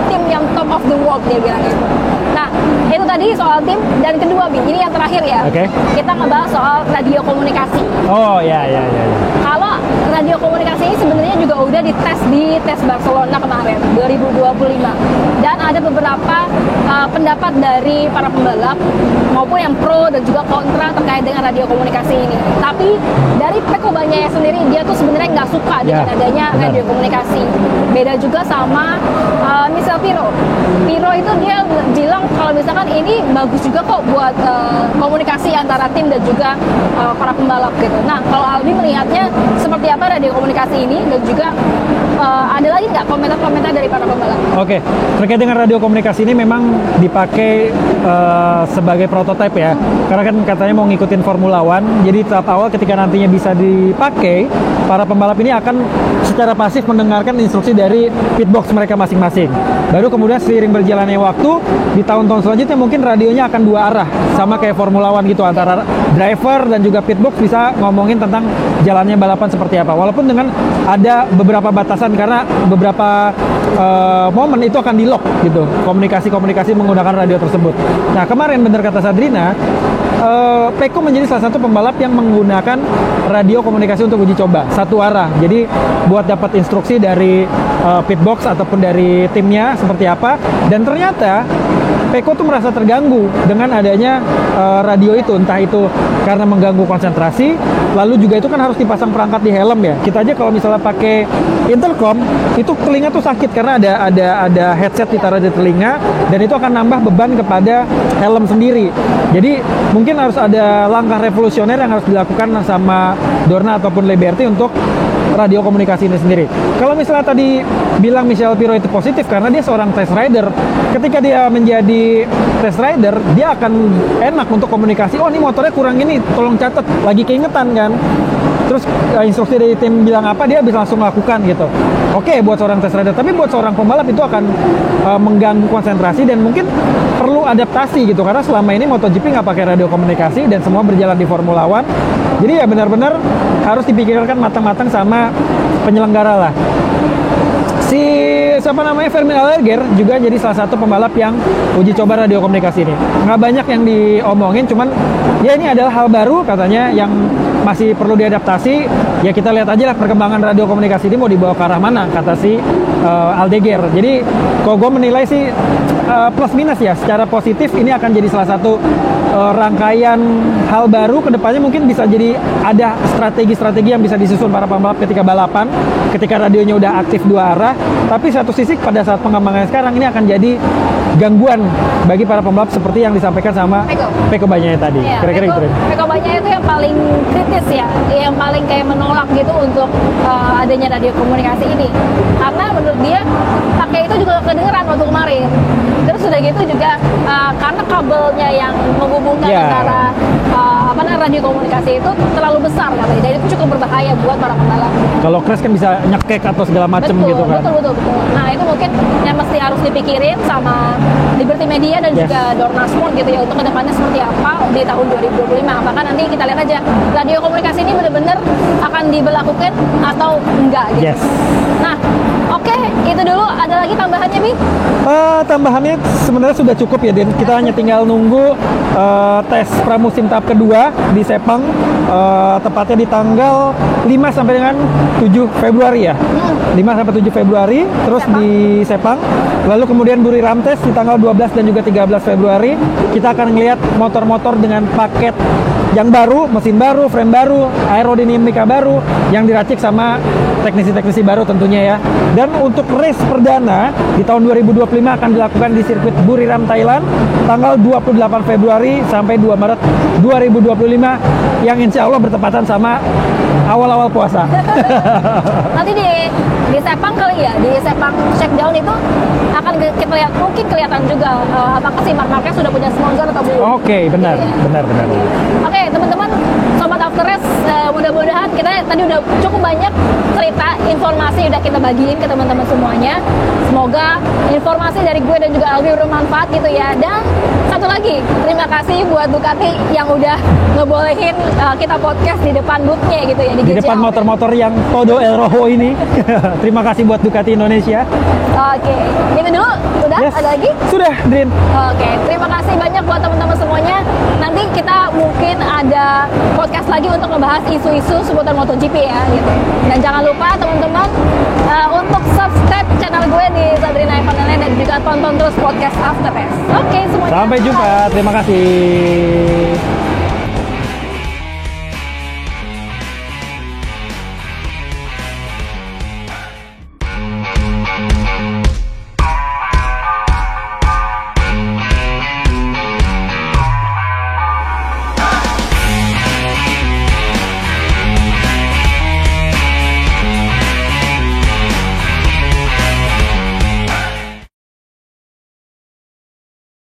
tim yang top of the world dia bilang itu. Nah, itu tadi soal tim. Dan kedua, ini yang terakhir ya. Kita ngebahas soal radio komunikasi. Kalau radio komunikasi ini sebenarnya juga udah dites di tes Barcelona kemarin 2025. Dan ada beberapa pendapat dari para pembalap maupun yang pro dan juga kontra terkait dengan radio komunikasi ini. Tapi dari Pecco Bagnaia sendiri, dia tuh sebenarnya nggak suka dengan adanya radio komunikasi. Beda juga sama Michel Pirro. Pirro itu dia bilang kalau misalkan ini bagus juga kok buat komunikasi antara tim dan juga para pembalap gitu. Nah, kalau Albi melihatnya seperti apa radio komunikasi ini, dan juga ada lagi nggak komentar-komentar dari para pembalap? Terkait dengan radio komunikasi ini memang dipakai sebagai prototipe ya, karena kan katanya mau ngikutin Formula One. Jadi tahap awal ketika nantinya bisa dipakai, para pembalap ini akan secara pasif mendengarkan instruksi dari pitbox mereka masing-masing. Baru kemudian seiring berjalannya waktu, di tahun-tahun selanjutnya mungkin radionya akan dua arah, sama kayak Formula One gitu, antara driver dan juga pitbox bisa ngomongin tentang jalannya balapan seperti apa. Walaupun dengan ada beberapa batasan, karena beberapa momen itu akan di-lock gitu, komunikasi menggunakan radio tersebut. Nah, kemarin benar kata Sadrina, Pecco menjadi salah satu pembalap yang menggunakan radio komunikasi untuk uji coba satu arah. Jadi buat dapat instruksi dari pitbox ataupun dari timnya seperti apa. Dan ternyata Peko tuh merasa terganggu dengan adanya radio itu, entah itu karena mengganggu konsentrasi, lalu juga itu kan harus dipasang perangkat di helm ya. Kita aja kalau misalnya pakai intercom, itu telinga tuh sakit karena ada headset ditaruh di telinga, dan itu akan nambah beban kepada helm sendiri. Jadi mungkin harus ada langkah revolusioner yang harus dilakukan sama Dorna ataupun Liberty untuk radio komunikasi ini sendiri. Kalau misalnya tadi bilang Michelle Pirro itu positif karena dia seorang test rider, ketika dia menjadi test rider, dia akan enak untuk komunikasi. Oh, ini motornya kurang ini, tolong catat. Lagi keingetan kan. Terus instruksi dari tim bilang apa, dia bisa langsung lakukan gitu. Oke, buat seorang test rider, tapi buat seorang pembalap itu akan mengganggu konsentrasi dan mungkin perlu adaptasi gitu, karena selama ini MotoGP nggak pakai radio komunikasi dan semua berjalan di Formula One. Jadi ya benar-benar harus dipikirkan matang-matang sama penyelenggara lah. Si siapa namanya, Fermin Alliger juga jadi salah satu pembalap yang uji coba radio komunikasi ini. Nggak banyak yang diomongin, cuman ya ini adalah hal baru katanya yang masih perlu diadaptasi. Ya kita lihat aja lah perkembangan radio komunikasi ini mau dibawa ke arah mana, kata si Alliger. Jadi kalau gue menilai sih plus minus ya. Secara positif ini akan jadi salah satu rangkaian hal baru. Kedepannya mungkin bisa jadi ada strategi-strategi yang bisa disusun para pembalap ketika balapan, ketika radionya udah aktif dua arah. Tapi satu sisi pada saat pengembangan sekarang ini akan jadi gangguan bagi para pembalap seperti yang disampaikan sama Peko Bagnaia tadi. Ya, Kira-kira gitu. Peko Bagnaia itu yang paling kritis ya, yang paling kayak menolak gitu untuk adanya radio komunikasi ini. Karena menurut dia pakai itu juga kedengeran waktu kemarin. Terus sudah gitu juga karena kabelnya yang menghubungkan antara radio komunikasi itu terlalu besar katanya, dan itu cukup berbahaya buat para pembalap. Kalau crash kan bisa nyekek atau segala macam gitu kan. Betul. Nah itu mungkin yang mesti harus dipikirin sama Liberty Media dan juga Dorna Sport gitu ya, untuk kedepannya seperti apa di tahun 2025. Apakah nanti kita lihat aja radio komunikasi ini benar-benar akan diberlakukan atau enggak gitu. Yes. Nah, oke, itu dulu. Ada lagi tambahannya, Bi? Tambahannya sebenarnya sudah cukup ya, Den. Kita hanya tinggal nunggu tes pramusim tahap kedua di Sepang, tepatnya di tanggal 5 sampai dengan 7 Februari ya. 5 sampai 7 Februari, terus Sepang. Di Sepang. Lalu kemudian Buriram Test di tanggal 12 dan juga 13 Februari. Kita akan melihat motor-motor dengan paket yang baru, mesin baru, frame baru, aerodinamika baru, yang diracik sama teknisi-teknisi baru tentunya ya. Dan untuk race perdana di tahun 2025 akan dilakukan di sirkuit Buriram, Thailand, tanggal 28 Februari sampai 2 Maret 2025, yang insya Allah bertepatan sama awal-awal puasa. Nanti di Sepang kali ya, di Sepang Shakedown itu akan kita lihat, mungkin kelihatan juga apakah si Marc Marquez sudah punya sponsor atau belum. Oke, benar. Oke, teman-teman, Sobat After Race, mudah-mudahan kita tadi udah cukup banyak cerita, informasi udah kita bagiin ke teman-teman semuanya. Semoga informasi dari gue dan juga Albi bermanfaat gitu ya. Dan satu lagi, terima kasih buat Ducati yang udah ngebolehin kita podcast di depan booth-nya gitu ya, di depan motor-motor yang Todo El Rojo ini. Terima kasih buat Ducati Indonesia. Oke, itu dulu. Udah? Yes. Ada lagi? Sudah, Drin. Oke, terima kasih banyak buat teman-teman semuanya. Nanti kita mungkin ada podcast lagi untuk ngebahas isu-isu seputar MotoGP ya gitu. Dan jangan lupa teman-teman untuk subscribe channel gue di Sabrina Evangeline, dan juga tonton terus podcast After Race. Oke, semuanya. Sampai jumpa. Terima kasih.